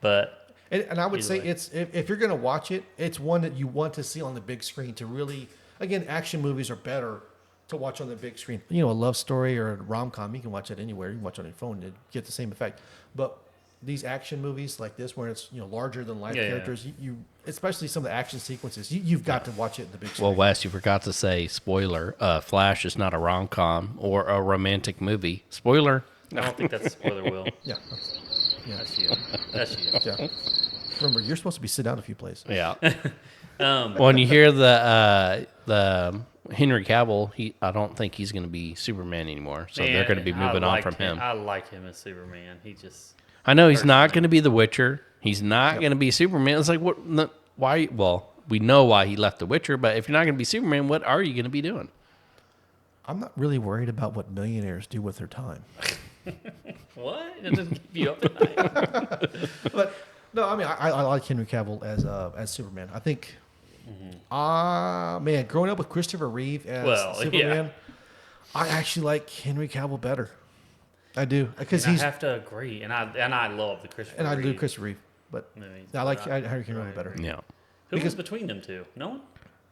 But And I would Either say way. it's if you're going to watch it, it's one that you want to see on the big screen to really, again, action movies are better to watch on the big screen. A love story or a rom-com, you can watch it anywhere. You can watch it on your phone and get the same effect. But these action movies like this, where it's larger than life Yeah, yeah. characters, you especially some of the action sequences, you've got to watch it in the big screen. Well, Wes, you forgot to say, spoiler, Flash is not a rom-com or a romantic movie. Spoiler. I don't think that's a spoiler, Will. Yeah. That's you. That's you. Yeah. Remember, you're supposed to be sit down a few places. Yeah. When you hear the Henry Cavill, I don't think he's going to be Superman anymore. So they're going to be moving on from him. I like him as Superman. He just I know he's not going to be the Witcher. He's not going to be Superman. It's like, what? No, why? Well, we know why he left the Witcher, but if you're not going to be Superman, what are you going to be doing? I'm not really worried about what millionaires do with their time. what? It doesn't keep you up at night. But no, I mean, I like Henry Cavill as Superman. I think Man, growing up with Christopher Reeve as Superman, I actually like Henry Cavill better. I do because I he's have to agree, and I love the Christopher. and I do Reeve Christopher Reeve, but movies, I like but Henry Cavill better. Yeah. Who was because- between them two? No one.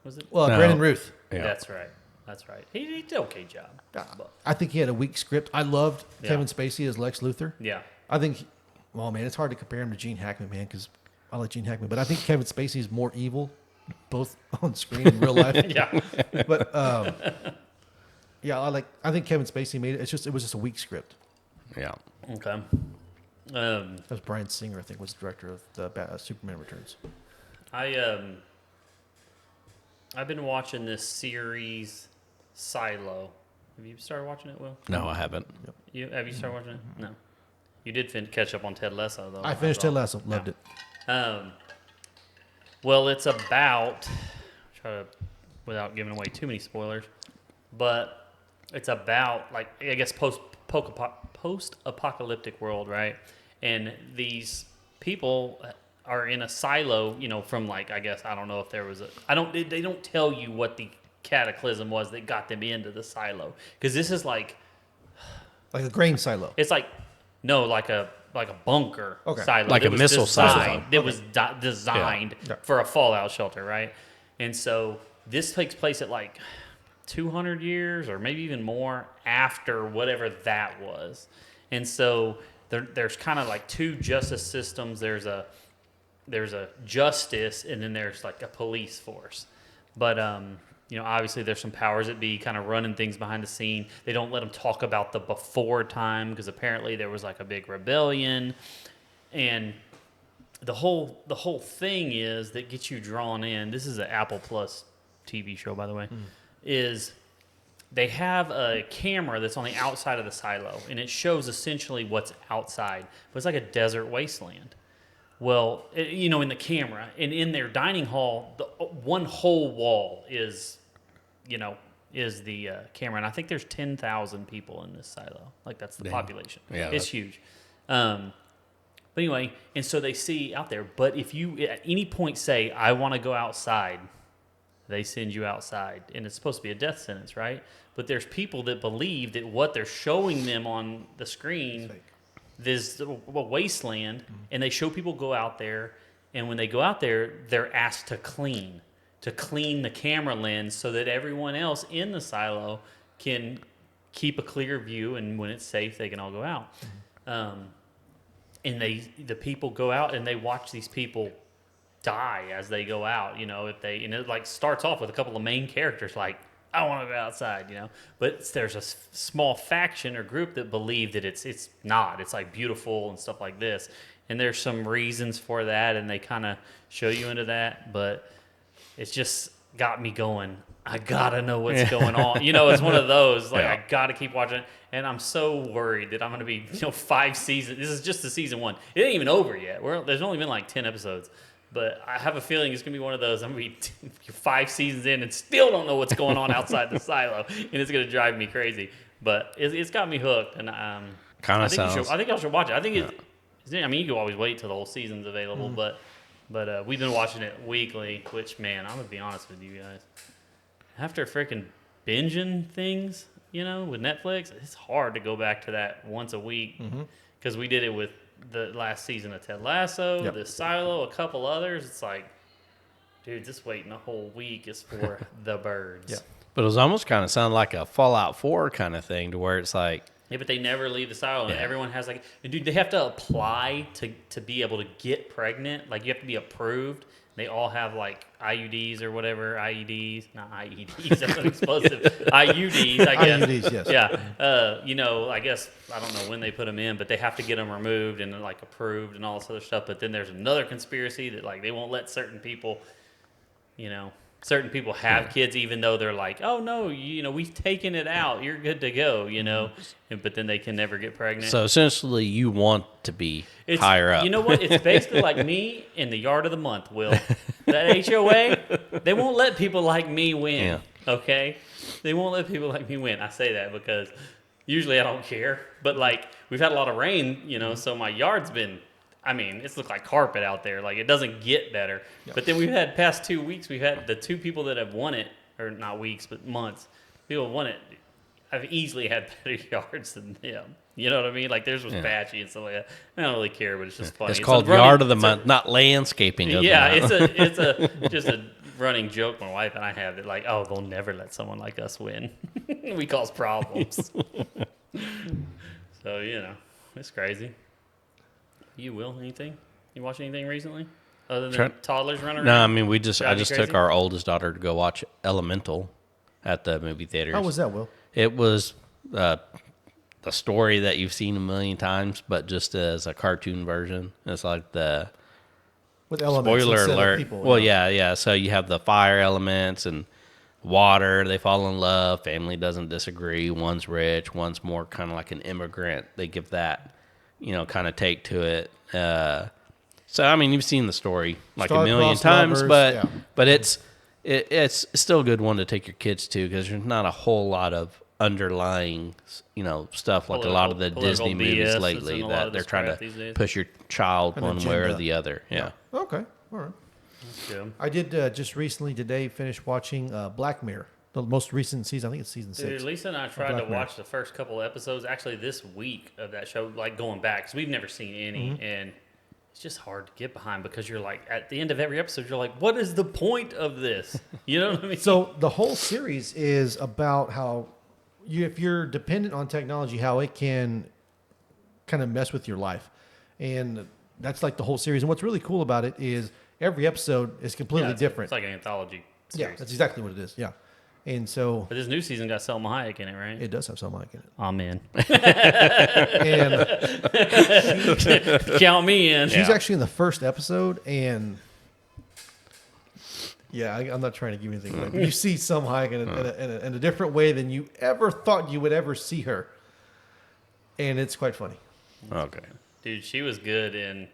Was it? Well, No. Brandon Ruth. Yeah. That's right. That's right. He did an okay job. But, I think he had a weak script. I loved Yeah. Kevin Spacey as Lex Luthor. yeah. I think, well, man, it's hard to compare him to Gene Hackman, man, because I like Gene Hackman, but I think Kevin Spacey is more evil, both on screen and real life. Yeah. But yeah, I think Kevin Spacey made it. It was just a weak script. Yeah. Okay. That was Bryan Singer, I think, was the director of the Superman Returns. I've been watching this series, Silo. Have you started watching it, Will? No, I haven't. Have you started watching it? No. You did catch up on Ted Lasso, though. I finished Ted Lasso, loved it. Well, it's about, without giving away too many spoilers, but it's about, like, I guess post-apocalyptic world, right? And these people are in a silo, from, like, I guess, I don't know if there was they don't tell you what the cataclysm was that got them into the silo. Because this is like a grain silo. it's like, no, like a bunker silo. Like that a was missile silo. That was designed for a fallout shelter, right? And so this takes place at like 200 years or maybe even more after whatever that was. And so there's kind of like two justice systems. There's a justice, and then there's like a police force. But obviously there's some powers that be kind of running things behind the scene. They don't let them talk about the before time because apparently there was like a big rebellion, and the whole thing is that gets you drawn in. This is an Apple Plus TV show, by the way. Is they have a camera that's on the outside of the silo, and it shows essentially what's outside. But it's like a desert wasteland. Well, in the camera, and in their dining hall, the one whole wall is the camera, and I think there's 10,000 people in this silo. Like that's the population. Yeah, it's huge. But anyway, and so they see out there. But if you at any point say, "I want to go outside," they send you outside, and it's supposed to be a death sentence, right? But there's people that believe that what they're showing them on the screen. There's a wasteland, and they show people go out there, and when they go out there, they're asked to clean the camera lens so that everyone else in the silo can keep a clear view, and when it's safe, they can all go out. And the people go out, and they watch these people die as they go out. And it like starts off with a couple of main characters like, I want to go outside, But there's a small faction or group that believe that it's not. It's like beautiful and stuff like this. And there's some reasons for that, and they kind of show you into that. But it's just got me going. I got to know what's going on. It's one of those, like, I got to keep watching it. And I'm so worried that I'm going to be, 5 seasons. This is just the season 1. It ain't even over yet. There's only been like 10 episodes. But I have a feeling it's going to be one of those. I'm going to be 5 seasons in and still don't know what's going on outside the silo. And it's going to drive me crazy. But it's got me hooked. And Kind of sounds. I think I should watch it. I think you can always wait till the whole season's available. But we've been watching it weekly, which, man, I'm going to be honest with you guys. After freaking binging things, with Netflix, it's hard to go back to that once a week. Because we did it with the last season of Ted Lasso, the Silo, a couple others. It's like, dude, just waiting a whole week is for the birds. Yeah. But it was almost kind of sounded like a Fallout 4 kind of thing, to where it's like, Yeah, but they never leave the silo, and Yeah. everyone has like, and dude, they have to apply to be able to get pregnant. Like you have to be approved. They all have like IUDs or whatever, IEDs, not IEDs, that's an explosive. IUDs, I guess. IUDs, yes. Yeah. I guess, I don't know when they put them in, but they have to get them removed and like approved and all this other stuff. But then there's another conspiracy that like they won't let certain people have kids even though they're like, oh no, we've taken it out, you're good to go, but then they can never get pregnant. so essentially you want to be higher up. You know what? It's basically like me in the yard of the month, Will. That HOA, they won't let people like me win. Yeah. Okay? They won't let people like me win. I say that because usually I don't care. But like we've had a lot of rain, so my yard's been I mean, it's looked like carpet out there. Like, it doesn't get better. Yeah. But then we've had past 2 weeks, we've had the two people that have won it, or not weeks, but months. People have won it. I've easily had better yards than them. You know what I mean? Like, theirs was patchy and stuff like that. I don't really care, but it's just funny. It's called Yard of the Month, not landscaping of the month. It's just a running joke my wife and I have that, like, oh, they'll never let someone like us win. We cause problems. So, you know, it's crazy. You will anything? You watch anything recently other than toddlers running around? No, I mean I just crazy? took our oldest daughter to go watch Elemental at the movie theaters. How was that, Will? It was the story that you've seen a million times, but just as a cartoon version. It's like the With elements spoiler instead of alert. people, Well, yeah. So you have the fire elements and water. They fall in love. Family doesn't disagree. One's rich. One's more kind of like an immigrant. They give that, kind of take to it. So I mean, you've seen the story like a million times, lovers, but it's still a good one to take your kids to because there's not a whole lot of underlying, stuff like a lot of the Disney movies BS lately in a lot that of they're this trying crap to these days. push your child An one way or agenda. the other. Yeah. Okay, all right. Yeah. I did just recently today finish watching Black Mirror, the most recent season. I think it's season 6. Dude, Lisa and I tried Black to Mirror. watch the first couple episodes, actually this week of that show, like going back, because we've never seen any, and it's just hard to get behind because you're like, at the end of every episode, you're like, what is the point of this? You know what I mean? So the whole series is about how if you're dependent on technology, how it can kind of mess with your life. And that's like the whole series. And what's really cool about it is every episode is completely different. It's like an anthology Yeah, series. that's exactly what it is. Yeah. And so But this new season got Selma Hayek in it, right? it does have some like in it. Amen. And Count me in. she's actually in the first episode. And yeah, I'm not trying to give you anything away, but you see some Hayek in a different way than you ever thought you would ever see her. And it's quite funny. Okay. Dude, she was good in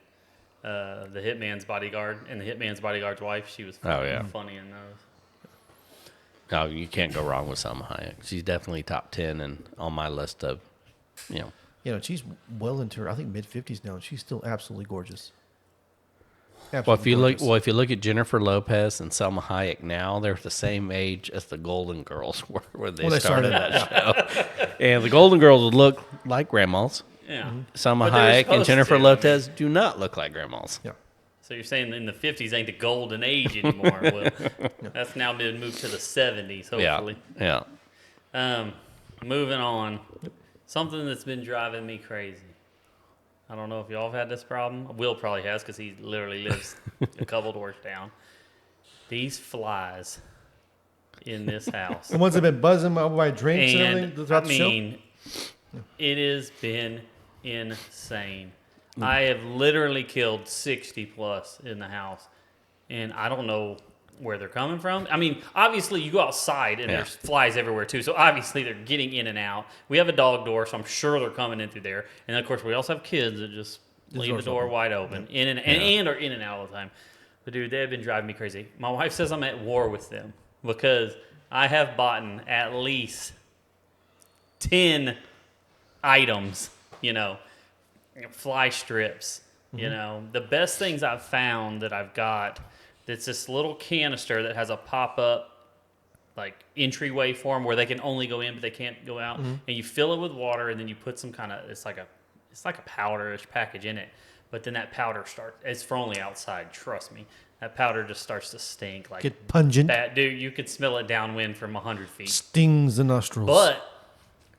The Hitman's Bodyguard and The Hitman's Bodyguard's Wife. She was Oh, yeah. funny in those. No, you can't go wrong with Salma Hayek. She's definitely top 10 and on my list of, She's well into her, I think, mid-50s now, and she's still absolutely gorgeous. Well, if you Gorgeous. look at Jennifer Lopez and Salma Hayek now, they're the same age as the Golden Girls were when they started that show. And the Golden Girls would look like grandmas. Yeah. Salma But they're Hayek and supposed Jennifer to. Lopez do not look like grandmas. Yeah. So you're saying in the 50s ain't the golden age anymore? Well, that's now been moved to the 70s, hopefully. Yeah. Moving on. Something that's been driving me crazy. I don't know if y'all have had this problem. Will probably has because he literally lives a couple doors down. These flies in this house. The ones that have been buzzing by drinks and And everything throughout I the show? mean, it has been insane. I have literally killed 60 plus in the house, and I don't know where they're coming from. I mean, obviously you go outside and there's flies everywhere too, so obviously they're getting in and out. We have a dog door, so I'm sure they're coming in through there. And of course, we also have kids that just leave the door wide open, in and are in and out all the time. But dude, they have been driving me crazy. My wife says I'm at war with them because I have bought at least 10 items, fly strips, the best things I've found that I've got, it's this little canister that has a pop-up like entryway for them where they can only go in but they can't go out, and you fill it with water and then you put some kind of, it's like a powderish package in it, but then that powder it's for only outside, trust me. That powder just starts to stink like Get pungent. bad. Dude, you could smell it downwind from 100 feet. Stings the nostrils. But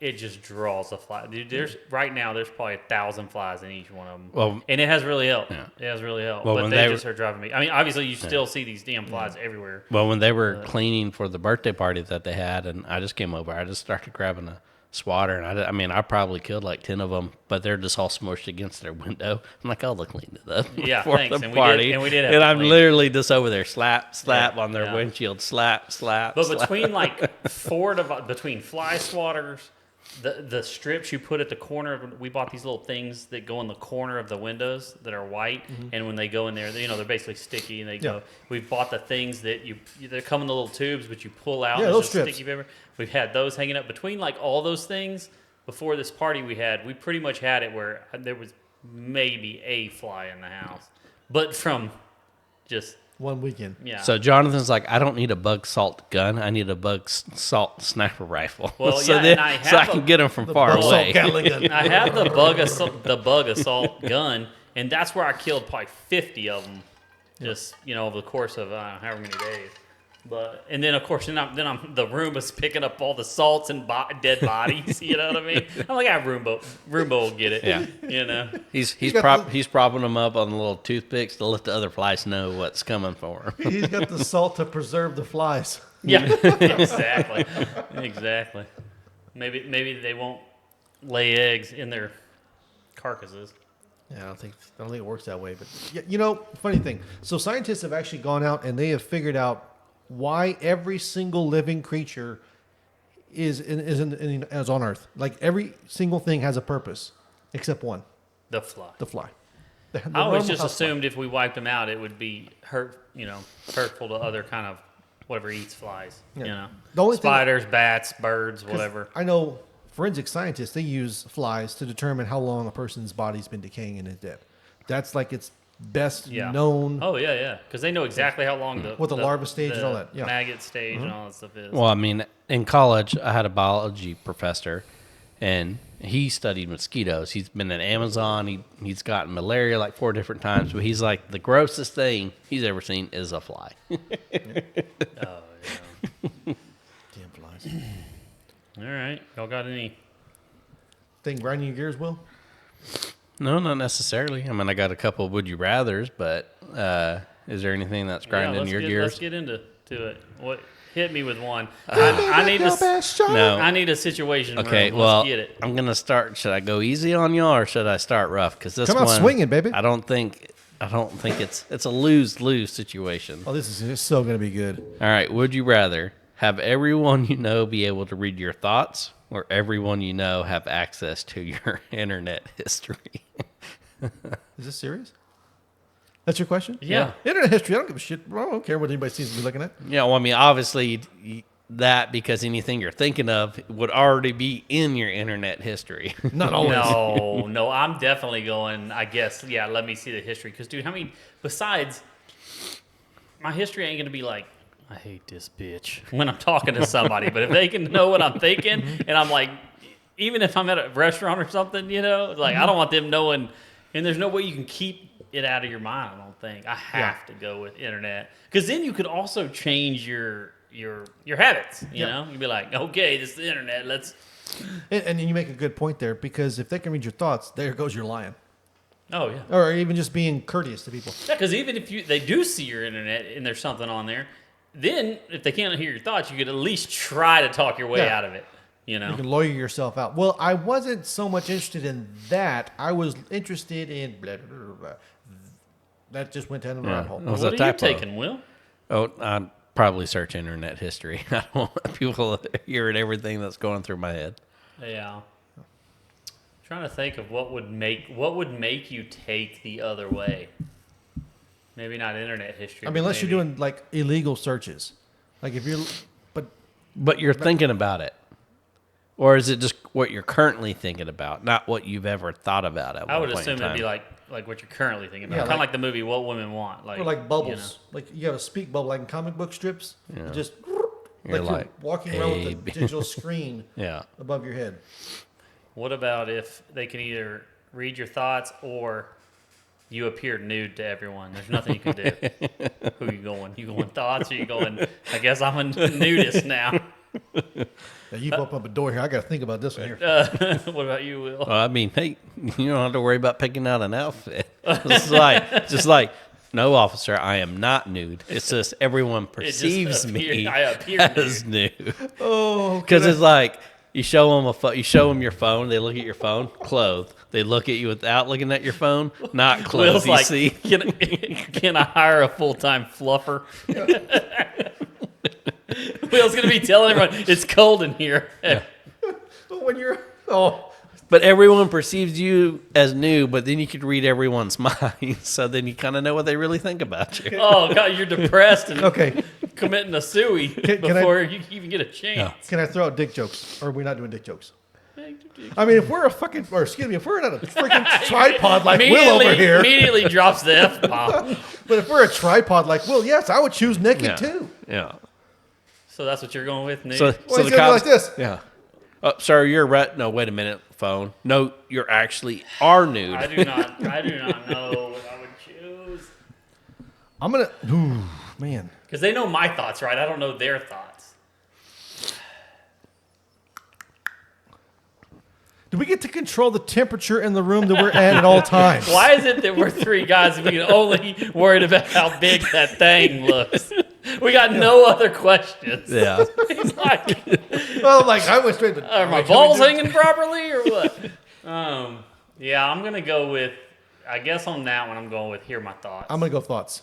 it just draws a fly. Dude, right now there's probably 1,000 flies in each one of them. Well, and it has really helped. Yeah. It has really helped. Well, but when they they just are driving me. I mean, obviously you still see these damn flies everywhere. Well, when they were cleaning for the birthday party that they had, and I just came over, I just started grabbing a swatter, and I probably killed like 10 of them, but they're just all smushed against their window. I'm like, I'll clean it up Yeah, for thanks. the And party. we did have and to I'm clean it. literally just over there, slap on their Yeah. windshield, slap. But between like between fly swatters, the strips you put at the corner of, we bought these little things that go in the corner of the windows that are white, and when they go in there, they're basically sticky, and they go. We've bought the things that they come in the little tubes, but you pull out. Yeah, and those it's just strips. sticky paper. We've had those hanging up between like all those things. Before this party we pretty much had it where there was maybe a fly in the house, but from just One weekend. yeah. So Jonathan's like, I don't need a bug salt gun. I need a bug salt sniper rifle. Well, so yeah, then, and I so I have can a- get them from far Bug salt away. Gatling gun. I have the bug assault gun, and that's where I killed probably 50 of them, just over the course of however many days. But and then of course then I'm the Roomba's picking up all the salts and dead bodies. You know what I mean? I'm like, Roomba will get it. Yeah. He's got he's propping them up on the little toothpicks to let the other flies know what's coming for him. He's got the salt to preserve the flies. Yeah, exactly. Maybe they won't lay eggs in their carcasses. Yeah, I don't think it works that way. But yeah, funny thing. So scientists have actually gone out and they have figured out why every single living creature is on Earth. Like every single thing has a purpose, except one: The fly. the fly. I always just house fly. assumed if we wiped them out, it would be hurtful to other kind of whatever eats flies. Yeah. The only thing- Spiders, bats, birds, 'Cause whatever. I know forensic scientists, they use flies to determine how long a person's body's been decaying and is dead. That's like its best known. Oh yeah, because they know exactly how long What the larva stage and all that, yeah. maggot stage and all that stuff is. Well, I mean, in college, I had a biology professor, and he studied mosquitoes. He's been in Amazon. He's gotten malaria like 4 different times, but he's like, the grossest thing he's ever seen is a fly. Oh yeah. Damn flies. All right, y'all got any? Thing grinding your gears, Will? No, not necessarily. I mean, I got a couple of would you rathers, but is there anything that's grinding your gears? Let's get into it. What hit me with one? I need No. I need a situation. Okay, room. well, Let's get it. I'm gonna start. Should I go easy on y'all or should I start rough? Because this Come out one, swinging, baby. I don't think it's a lose situation. Oh, this is so going to be good. All right, would you rather have everyone you know be able to read your thoughts, or everyone you know have access to your internet history? Is this serious? That's your question? Yeah. Internet history, I don't give a shit. I don't care what anybody seems to be looking at. Yeah, well, I mean, obviously that because anything you're thinking of would already be in your internet history. Not always. No, I'm definitely going. I guess, yeah. Let me see the history, because, dude, besides, my history ain't gonna be like, I hate this bitch when I'm talking to somebody. But if they can know what I'm thinking, and I'm like, even if I'm at a restaurant or something, like I don't want them knowing. And there's no way you can keep it out of your mind. I don't think. I have to go with internet, because then you could also change your habits. You know, you'd be like, okay, this is the internet. Let's. And you make a good point there, because if they can read your thoughts, there goes your lying. Oh yeah. Or even just being courteous to people. Yeah, because even if they do see your internet and there's something on there, then if they can't hear your thoughts, you could at least try to talk your way out of it. You You can lawyer yourself out. Well, I wasn't so much interested in that. I was interested in blah, blah, blah, blah. That just went down the rabbit hole. It was What a are you typo. taking, Will? Oh, I'd probably search internet history. I don't want people hearing everything that's going through my head. Yeah. Trying to think of what would make you take the other way. Maybe not internet history. I mean, but unless you're maybe- doing like illegal searches. Like if you're, But you're thinking about it. Or is it just what you're currently thinking about, not what you've ever thought about at I one would point in assume it'd time? be like what you're currently thinking about. Yeah, Kind of like- like the movie What Women Want. or like bubbles. Like you have a speak bubble, like in comic book strips. Yeah. Just You're like like, you're walking around with a "Hey." digital screen Yeah. above your head. What about if they can either read your thoughts or you appear nude to everyone? There's nothing you can do. Who you going? You going thoughts, or you going, I guess I'm a nudist now? Now you've opened up a door here. I got to think about this one here. What about you, Will? Well, I mean, hey, you don't have to worry about picking out an outfit. Just like, no, officer, I am not nude. It's just everyone perceives me I appear as nude. Oh, Because it's like you show them your phone, they look at your phone, clothed. They look at you without looking at your phone, not clothed. Will's You like, see? can I hire a full-time fluffer? Will's gonna be telling everyone it's cold in here. when you're But everyone perceives you as new, but then you could read everyone's mind, so then you kind of know what they really think about you. Oh God, you're depressed and okay. committing a suey Can I- before you even get a chance. Can I throw out dick jokes? Or are we not doing dick jokes? I mean, if we're if we're at a freaking tripod like Will over here, Immediately drops the F-bomb. but if we're a tripod like Will, yes, I would choose naked too. Yeah. So that's what you're going with, Nick? So, Well, so he's the gonna be cops, like this. Yeah. Sir, you're right. No, wait a minute. Phone. No, you're actually are nude. I do not know what I would choose. I'm gonna. Ooh, man. Because they know my thoughts, right? I don't know their thoughts. Do we get to control the temperature in the room that we're at all times? Why is it that we're three guys and we can only worried about how big that thing looks? We got no other questions. Yeah. He's like, Well, like I went straight to. are my balls hanging properly or what? Yeah, I'm gonna go with. I guess on that one, I'm going with hear my thoughts. I'm gonna go thoughts.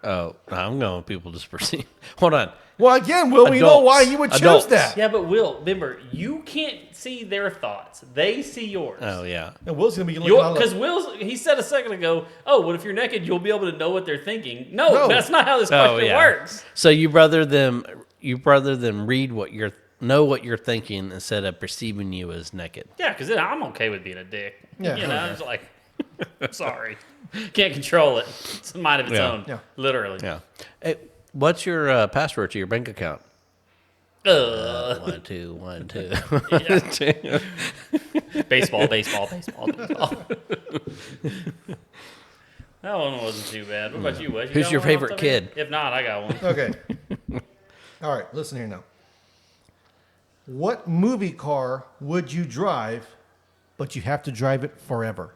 Oh, I'm going with people just perceive. Hold on. Well, again, Will, we know Adults. why you would choose Adults. that. Yeah, but Will, remember, you can't see their thoughts. They see yours. Oh, yeah. And Will's gonna be looking. Because he said a second ago, oh, what if you're naked, you'll be able to know what they're thinking. No, that's not how this question works. So you rather them read what you're know what you're thinking instead of perceiving you as naked. Yeah, because then I'm okay with being a dick. Yeah. You know, I'm just like, sorry. Can't control it. It's a mind of its own. Yeah. Literally. Yeah. Hey, what's your password to your bank account? 1, 2, 1, 2. Baseball. That one wasn't too bad. What about you, Wes? Who's got your one favorite off the top of your kid? head? If not, I got one. Okay. All right, listen here now. What movie car would you drive, but you have to drive it forever?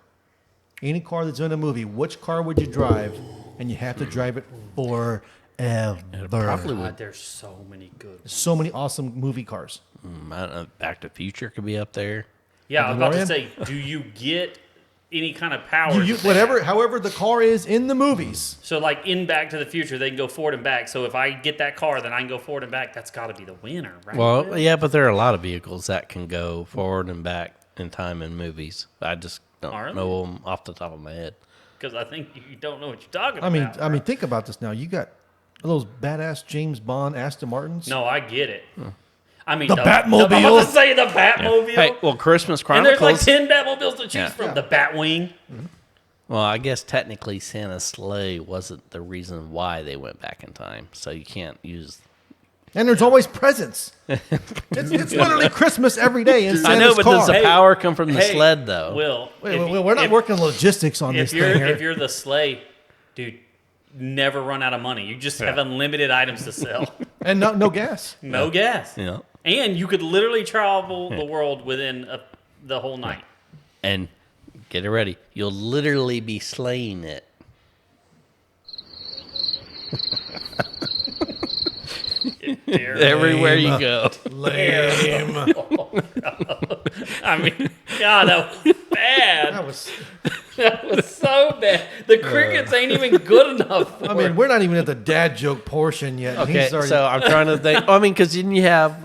Any car that's in a movie, which car would you drive, and you have to drive it forever? Probably God, would. there's so many good ones. So many awesome movie cars. I don't know, Back to the Future could be up there. Yeah, I was about to DeLorean? say, do you get any kind of power? However the car is in the movies. So, like in Back to the Future, they can go forward and back. So, if I get that car, then I can go forward and back. That's got to be the winner, right? Well, yeah, but there are a lot of vehicles that can go forward and back in time in movies. I just Are don't there? know them off the top of my head. Because I think you don't know what you're talking I mean, about. think about this now. You got those badass James Bond Aston Martins. No, I get it. I mean, The Batmobile. I'm about to say the Batmobile. Hey, well, Christmas and there's Chronicles. like 10 Batmobiles to choose Yeah. from. The Batwing. Well, I guess technically Santa's sleigh wasn't the reason why they went back in time, so you can't use. And there's always presents. it's literally Christmas every day in Santa's I know, but car. does the power come from the Hey, sled though? Will, Wait, if- we're not if- working logistics on this If you're thing here. if you're the sleigh, dude, never run out of money. You just have unlimited items to sell. And no gas. No gas. Yeah. And you could literally travel the world within the whole night. And get it ready, you'll literally be slaying it. Everywhere you go. Lame. I mean, God, that was bad. That was. That was so bad. The crickets ain't even good enough for I mean, it. we're not even at the dad joke portion yet. and Okay, he's already, so I'm trying to think. I mean, because then you have.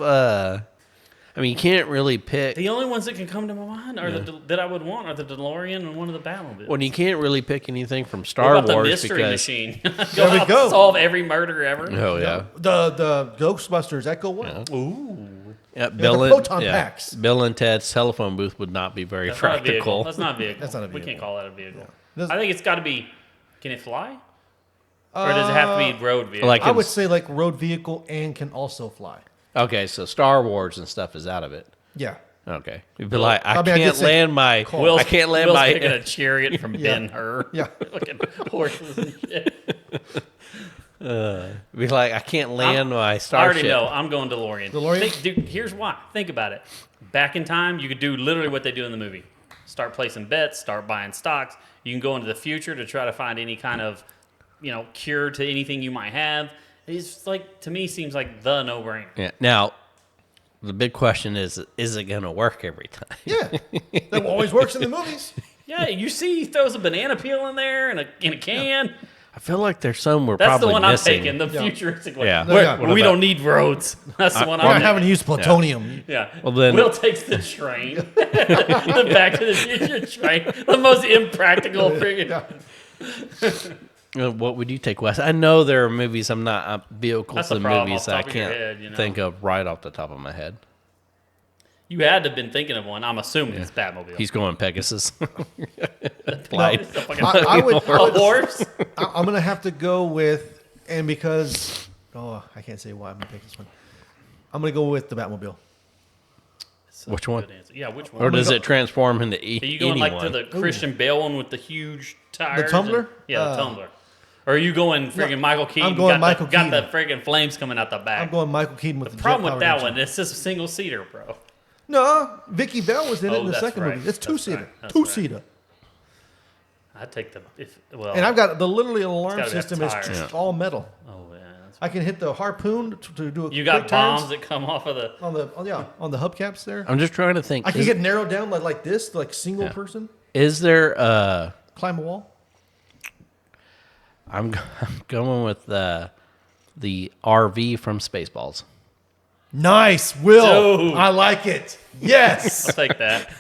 I mean, you can't really pick. The only ones that can come to my mind are that I would want are the DeLorean and one of the Batmobiles. Well, you can't really pick anything from What Star about Wars the mystery because. machine? There we out, go. Solve every murder ever. Oh yeah. the Ghostbusters Echo One. Yeah, the proton packs. Bill and Ted's telephone booth would not be very That's not a vehicle. practical. That's not a vehicle. That's not a We vehicle. can't call that a vehicle. This- I think it's got to be. Can it fly? Or does it have to be road vehicle? Like I would say like road vehicle and can also fly. Okay, so Star Wars and stuff is out of it. Yeah. Okay, you'd be like, I I mean, I can't could say land my, car. I can't land Will's my. picking a chariot from Ben-Hur. Yeah. Looking horses and shit. Be like, I can't land my I starship. already know. I'm going DeLorean. DeLorean? Dude, here's why. Think about it. Back in time, you could do literally what they do in the movie. Start placing bets, start buying stocks. You can go into the future to try to find any kind of, cure to anything you might have. It's like, to me, seems like the no-brainer. Yeah. Now, the big question is it going to work every time? Yeah. That always works in the movies. Yeah, you see he throws a banana peel in there in a can. I feel like there's some we're That's the probably one missing. I'm taking, the Yeah. futuristic one. Yeah. Where- Yeah. where What we about- don't need roads. That's the one We're I'm not having to use plutonium. Yeah. Well, then- Will takes the train. The Back to the Future train. The most impractical friggin'. What would you take, Wes? I know there are movies I'm not vehicles That's the and problem movies off the that I top of your can't head, think of right off the top of my head. You had to have been thinking of one. I'm assuming it's Batmobile. He's going Pegasus. Flight. I would. A horse. I'm gonna have to go with, and because I can't say why I'm gonna pick this one. I'm gonna go with the Batmobile. Which one? Good answer. Yeah, which one? Or does it transform into Are you going anyone? like to the Christian Bale one with the huge tires? The Tumbler? Yeah, the Tumbler. Or are you going friggin' Michael Keaton? I'm going got Michael the, Got Keaton. the friggin' flames coming out the back. I'm going Michael Keaton with the Problem with jet-powered that engine. one, it's just a single seater, bro. No, Vicky Bell was in it in the that's second right. movie. It's That's two-seater. right. That's Two-seater. I'd take the And I've got the literally alarm gotta have system is tires. just all metal. Oh yeah. That's I can hit the harpoon to do a You got quick bombs turns that come off of the. on the on the hubcaps there. I'm just trying to think. I can get narrowed down like this, like single Yeah. person, Is there? climb a wall. I'm going with the RV from Spaceballs. Nice, Will. Dude. I like it. Yes, I'll take that.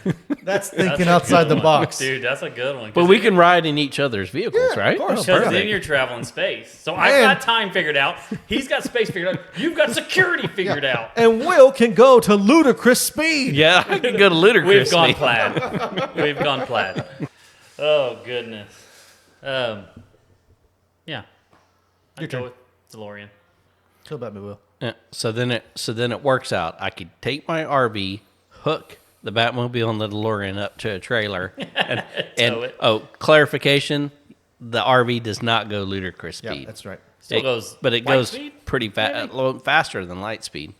that's That's thinking a outside good the one. box. Dude. That's a good one. But we can ride in each other's vehicles, Yeah, right? of course. Oh, Because perfect. then you're traveling space. So I've And- got time figured out. He's got space figured out. You've got security figured out. And Will can go to ludicrous speed. Yeah, I can go to Ludicrous. We've gone Speed. plaid. We've gone plaid. Oh goodness. Yeah. Your I'd turn. go with DeLorean. Tell about me, Will. Yeah, so then it works out. I could take my RV, hook the Batmobile and the DeLorean up to a trailer, and Tow it. clarification: the RV does not go ludicrous Yeah, speed. that's right. Still goes but it light goes speed? pretty faster than light speed,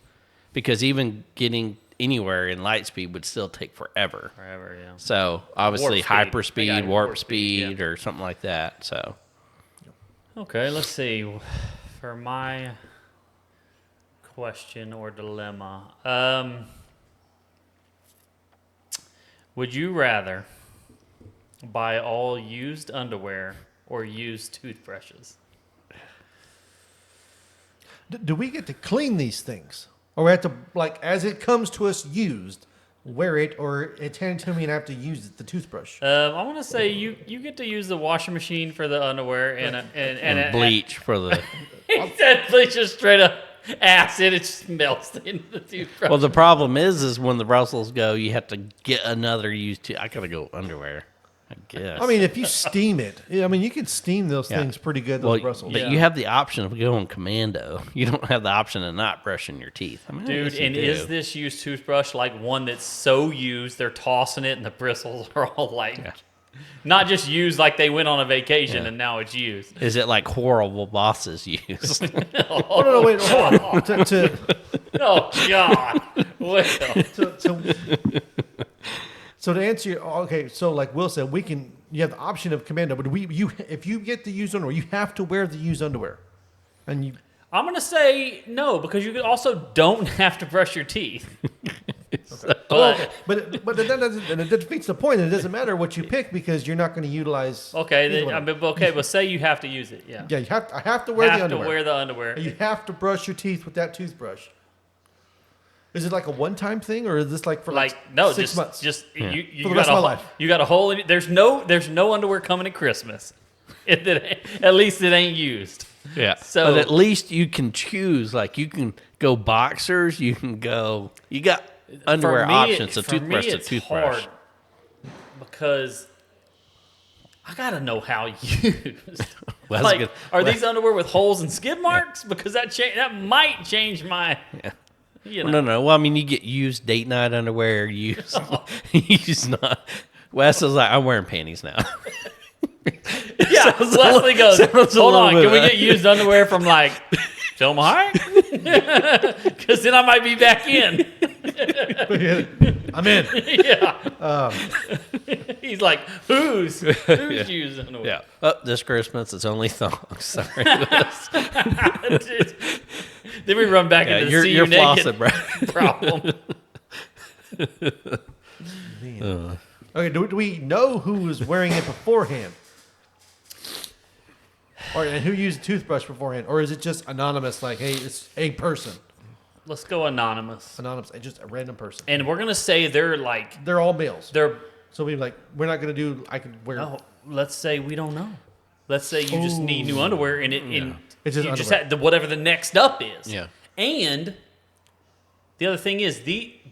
because even getting anywhere in light speed would still take forever. Forever, yeah. So obviously Warp speed. They got hyperspeed, warp warp speed, speed, or something like that. So Okay, let's see. For my question or dilemma, would you rather buy all used underwear or used toothbrushes? Do we get to clean these things, or we have to as it comes to us used, wear it, or it's handed to me and I have to use it, the toothbrush? I want to say you get to use the washing machine for the underwear and bleach for the. He said bleach just straight up acid. It just melts into the toothbrush. Well, the problem is when the Brussels go, you have to get another used. I gotta go underwear. I guess. I mean, if you steam it, you can steam those things pretty good. Those well, Brussels. but Yeah. you have the option of going commando. You don't have the option of not brushing your teeth. I mean, I Dude, guess you and do. is this used toothbrush like one that's so used they're tossing it and the bristles are all not just used like they went on a vacation and now it's used? Is it like horrible bosses use? Oh no, wait, hold on. Oh God! Well, So to answer your so like Will said, you have the option of commando, but if you get the used underwear, you have to wear the used underwear, and you. I'm gonna say no because you also don't have to brush your teeth. But But that defeats the point. It doesn't matter what you pick because you're not going to utilize. okay, either one. but say you have to use it. Yeah, Yeah, I have to wear the have to underwear. wear the underwear. You have to brush your teeth with that toothbrush. Is it like a one-time thing, or is this like for no, 6 months? Just you For the got rest a of my whole- life. You got a hole in it. There's no underwear coming at Christmas. At least it ain't used. Yeah. So- but at least you can choose. Like you can go boxers. You can go. You got underwear For me, options. A for me, toothbrush to it's toothbrush. hard because I gotta know how used. Well, that's like, good. are these underwear with holes and skid marks? Because that might change my. Yeah. You Well, know. no. Well, I mean, you get used date night underwear. Used not. Wes is like, I'm wearing panties now. Yeah, Wesley goes, sounds a hold little on, bit can we bad." get used underwear from like Selma High? Because then I might be back in. I'm in. Yeah. He's like, who's used underwear? Yeah. Oh, this Christmas it's only thongs. Sorry. Then we run back into the you're see you naked flossing, bro. problem. Okay, do we know who was wearing it beforehand? And who used a toothbrush beforehand? Or is it just anonymous, like, hey, it's a person? Let's go anonymous. Anonymous, just a random person. And we're gonna say they're like They're all males. they're So we're not going to do, I could wear. no. Let's say we don't know. Let's say you just need new underwear and It's just you just underwear. had whatever the next up is. Yeah. And the other thing is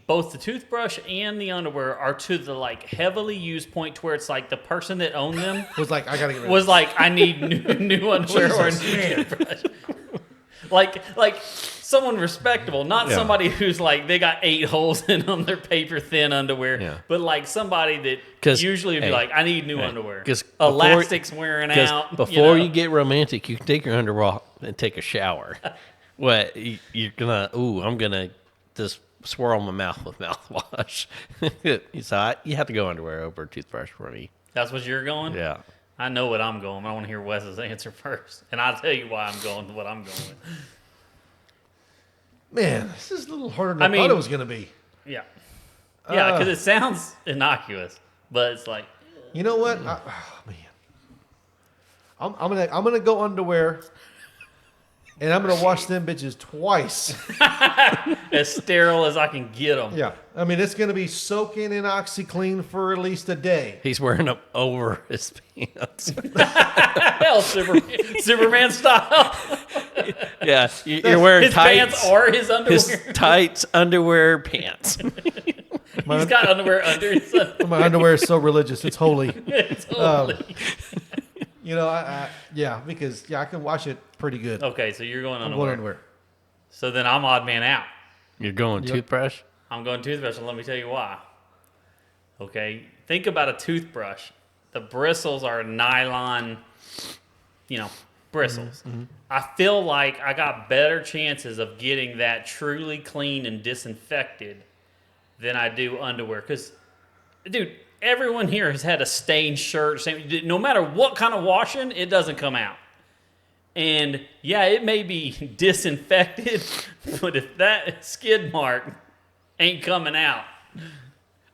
both the toothbrush and the underwear are to the like heavily used point to where it's like the person that owned them Was like, I gotta get rid of was like, I need new underwear or a Jesus, new man. toothbrush. like someone respectable, not Yeah. somebody who's like they got 8 holes in them, their paper thin underwear, Yeah. but like somebody that 'Cause, usually would be hey, like, I need new underwear. 'cause Elastic's wearing out. Before know? you get romantic, you can take your underwear off and take a shower. What you're gonna? Ooh, I'm gonna just swirl my mouth with mouthwash. So you have to go underwear over toothbrush for me. That's what you're going? Yeah. I know what I'm going. I want to hear Wes's answer first. And I'll tell you why I'm going with what I'm going with. Man, this is a little harder than I I thought mean- it was gonna be. Yeah. Yeah, because it sounds innocuous, but it's like, You know what? Oh, man. I'm gonna go underwear, and I'm gonna wash them bitches twice. as sterile as I can get them. Yeah, I mean it's gonna be soaking in OxyClean for at least a day. He's wearing them over his pants. Hell, Superman style. Yeah, you're wearing His tights. pants or his underwear. His tights, underwear, pants. He's got underwear under his underwear. My underwear is so religious; it's holy. It's holy. You know, yeah, because I can wash it pretty good. Okay, so you're going I'm underwear. going underwear. So then I'm odd man out. You're going toothbrush? I'm going toothbrush, and let me tell you why. Okay, think about a toothbrush. The bristles are nylon, bristles. Mm-hmm. I feel like I got better chances of getting that truly clean and disinfected than I do underwear. Because, dude, everyone here has had a stained shirt. No matter what kind of washing, it doesn't come out. And, yeah, it may be disinfected, but if that skid mark ain't coming out,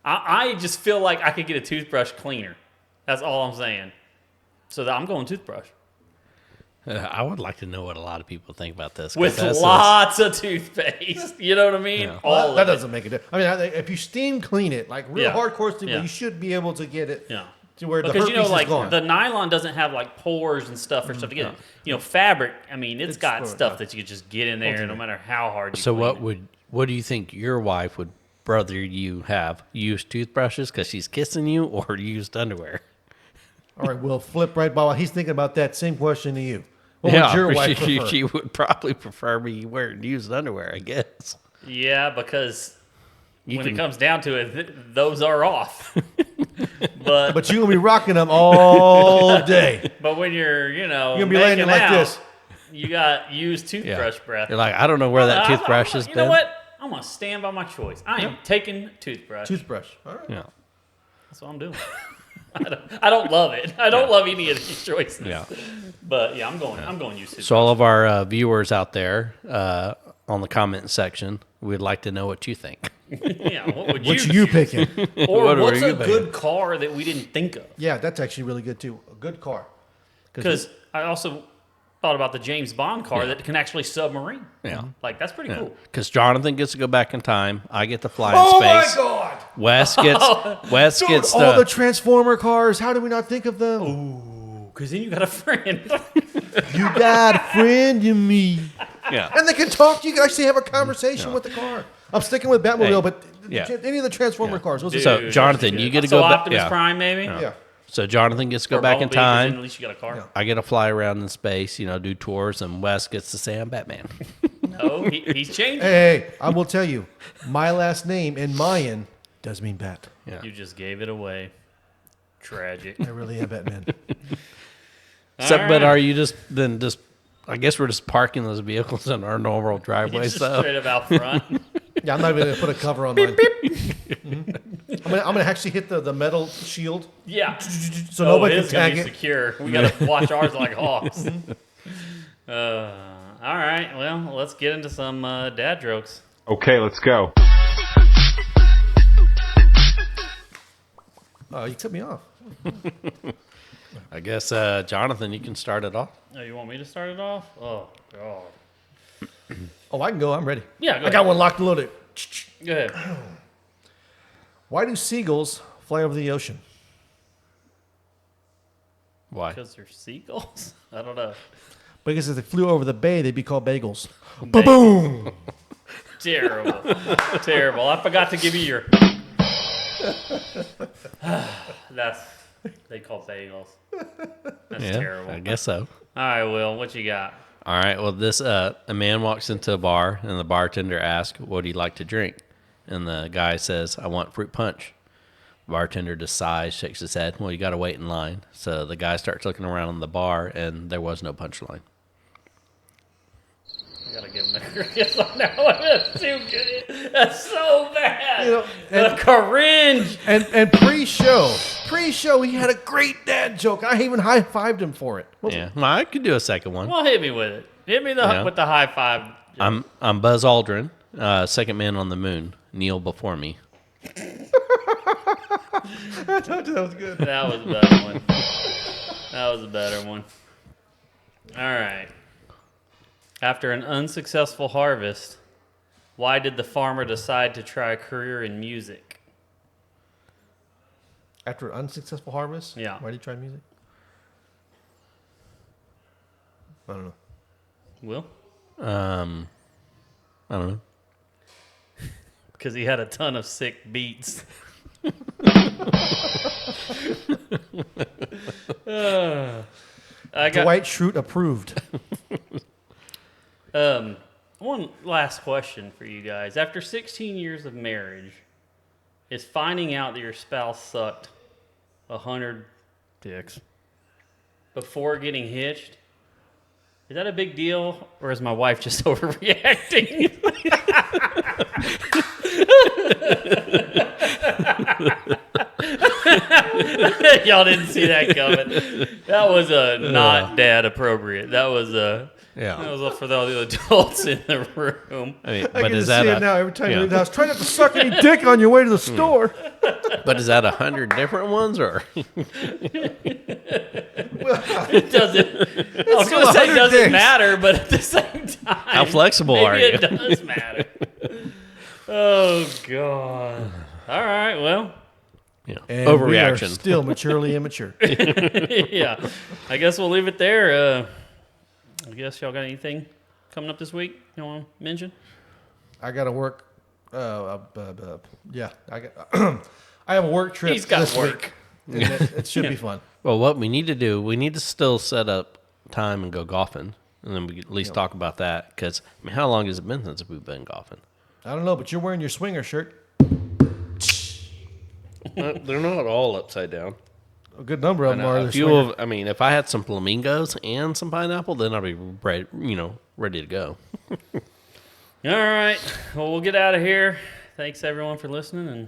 I just feel like I could get a toothbrush cleaner. That's all I'm saying. So I'm going toothbrush. I would like to know what a lot of people think about this. 'cause With that's lots of toothpaste. You know what I mean? Yeah. All that of it. doesn't make a difference. I mean, if you steam clean it, like real Yeah. hardcore steam, Yeah. you should be able to get it Yeah. to where the Because herpes like is gone. the nylon doesn't have like pores and stuff for stuff to get in. Fabric, I mean, it's got for- stuff yeah. that you could just get in there no matter how hard you So clean it. what do you think your wife would rather you have? Used toothbrushes because she's kissing you, or used underwear? All right, we'll flip right by. He's thinking about that same question to you. What would your wife prefer? she would probably prefer me wearing used underwear, I guess. Yeah, because You when can- it comes down to it, those are off. but But you're gonna be rocking them all day. when you're You're gonna be laying making it like out, this. you got used toothbrush breath. You're like, I don't know where that toothbrush has You been. know what? I'm gonna stand by my choice. I am taking toothbrush. Toothbrush. All right. Yeah. That's what I'm doing. I don't love it. I don't love any of these choices. Yeah. But yeah, I'm going used to. So all of our viewers out there on the comment section, we'd like to know what you think. Yeah, what would What you you picking? Or What what's were a you good car that we didn't think of? Yeah, that's actually really good too. A good car. Because I also thought about the James Bond car that can actually submarine. Yeah. Like that's pretty cool. Because Jonathan gets to go back in time. I get to fly in Oh my space. God! Wes gets Dude, gets all the the Transformer cars. How did we not think of them? Because then you got a friend. You got a friend in me, yeah. and they can talk. You can actually have a conversation with the car. I'm sticking with Batmobile, Hey, but yeah. any of the Transformer cars. Those are So, Dude, Jonathan, that's you good. get to so go back- Optimus yeah. Prime, maybe. yeah. So Jonathan gets to go Or back in Bumblebee, 'cause then time. At least you got a car. I get to fly around in space, do tours, and Wes gets to say I'm Batman. No, he's changing. Hey, I will tell you, my last name in Mayan does mean Bat. Yeah. You just gave it away. Tragic. I really am Batman. So, All but right. are you just I guess we're just parking those vehicles in our normal driveway. Just So straight up out front. Yeah, I'm not even gonna put a cover on mine. Mhm. I'm gonna actually hit the metal shield Yeah. so nobody can his gonna tag be it. secure. We gotta watch ours like hawks. All right. Well, let's get into some dad jokes. Okay, let's go. Oh, you cut me off. I guess Jonathan, you can start it off. Oh, you want me to start it off? Oh God. Oh, I can go. I'm ready. Yeah, go I got ahead. one locked and loaded. Go ahead. Why do seagulls fly over the ocean? Why? Because they're seagulls. I don't know. Because if they flew over the bay, they'd be called bagels. Ba-boom! Terrible. Terrible. I forgot to give you your. They call bagels. That's Yeah, terrible. I guess so. All right, Will, what you got? All right. Well, a man walks into a bar and the bartender asks, "What do you like to drink?" And the guy says, "I want fruit punch." The bartender just sighs, shakes his head. "Well, you got to wait in line." So the guy starts looking around the bar, and there was no punch line. I gotta give him a cricket on that one. That's too good. That's so bad. You know, and- cringe. And pre-show, he had a great dad joke. I even high-fived him for it. Yeah, well, I could do a second one. Well, hit me with it. Hit me with the high five. I'm Buzz Aldrin, second man on the moon. Kneel before me. I thought that was good. That was a better one. That was a better one. All right. After an unsuccessful harvest, why did the farmer decide to try a career in music? After an unsuccessful harvest? Yeah. Why did you try music? I don't know. Will? I don't know. Because he had a ton of sick beats. Dwight Schrute approved. One last question for you guys. After 16 years of marriage, is finding out that your spouse sucked 100 dicks before getting hitched, is that a big deal, or is my wife just overreacting? Y'all didn't see that coming. That was not dad appropriate. That was for all the adults in the room. I mean, I but can is see that it now every time you yeah. leave the house. Try not to suck any dick on your way to the store. But is that 100 different ones or? It doesn't. I was going to say it 100 doesn't dicks. matter, but at the same time, How flexible maybe are you? it does matter. Oh God! All right, well, Yeah. And we are Overreaction. still maturely immature. yeah. I guess we'll leave it there. I guess y'all got anything coming up this week you want to mention? I got to work. Yeah, I got. I have a work trip. He's got this work. week, and it should be fun. Well, what we need to do, we need to still set up time and go golfing, and then we at least talk about that. Because I mean, how long has it been since we've been golfing? I don't know, but you're wearing your swinger shirt. They're not all upside down. A good number of them are. A few of, I mean, if I had some flamingos and some pineapple, then I'd be ready, ready to go. All right. Well, we'll get out of here. Thanks everyone for listening, and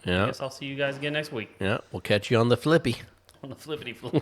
I Yeah, guess I'll see you guys again next week yeah. We'll catch you on the flippy. on the flippity flop.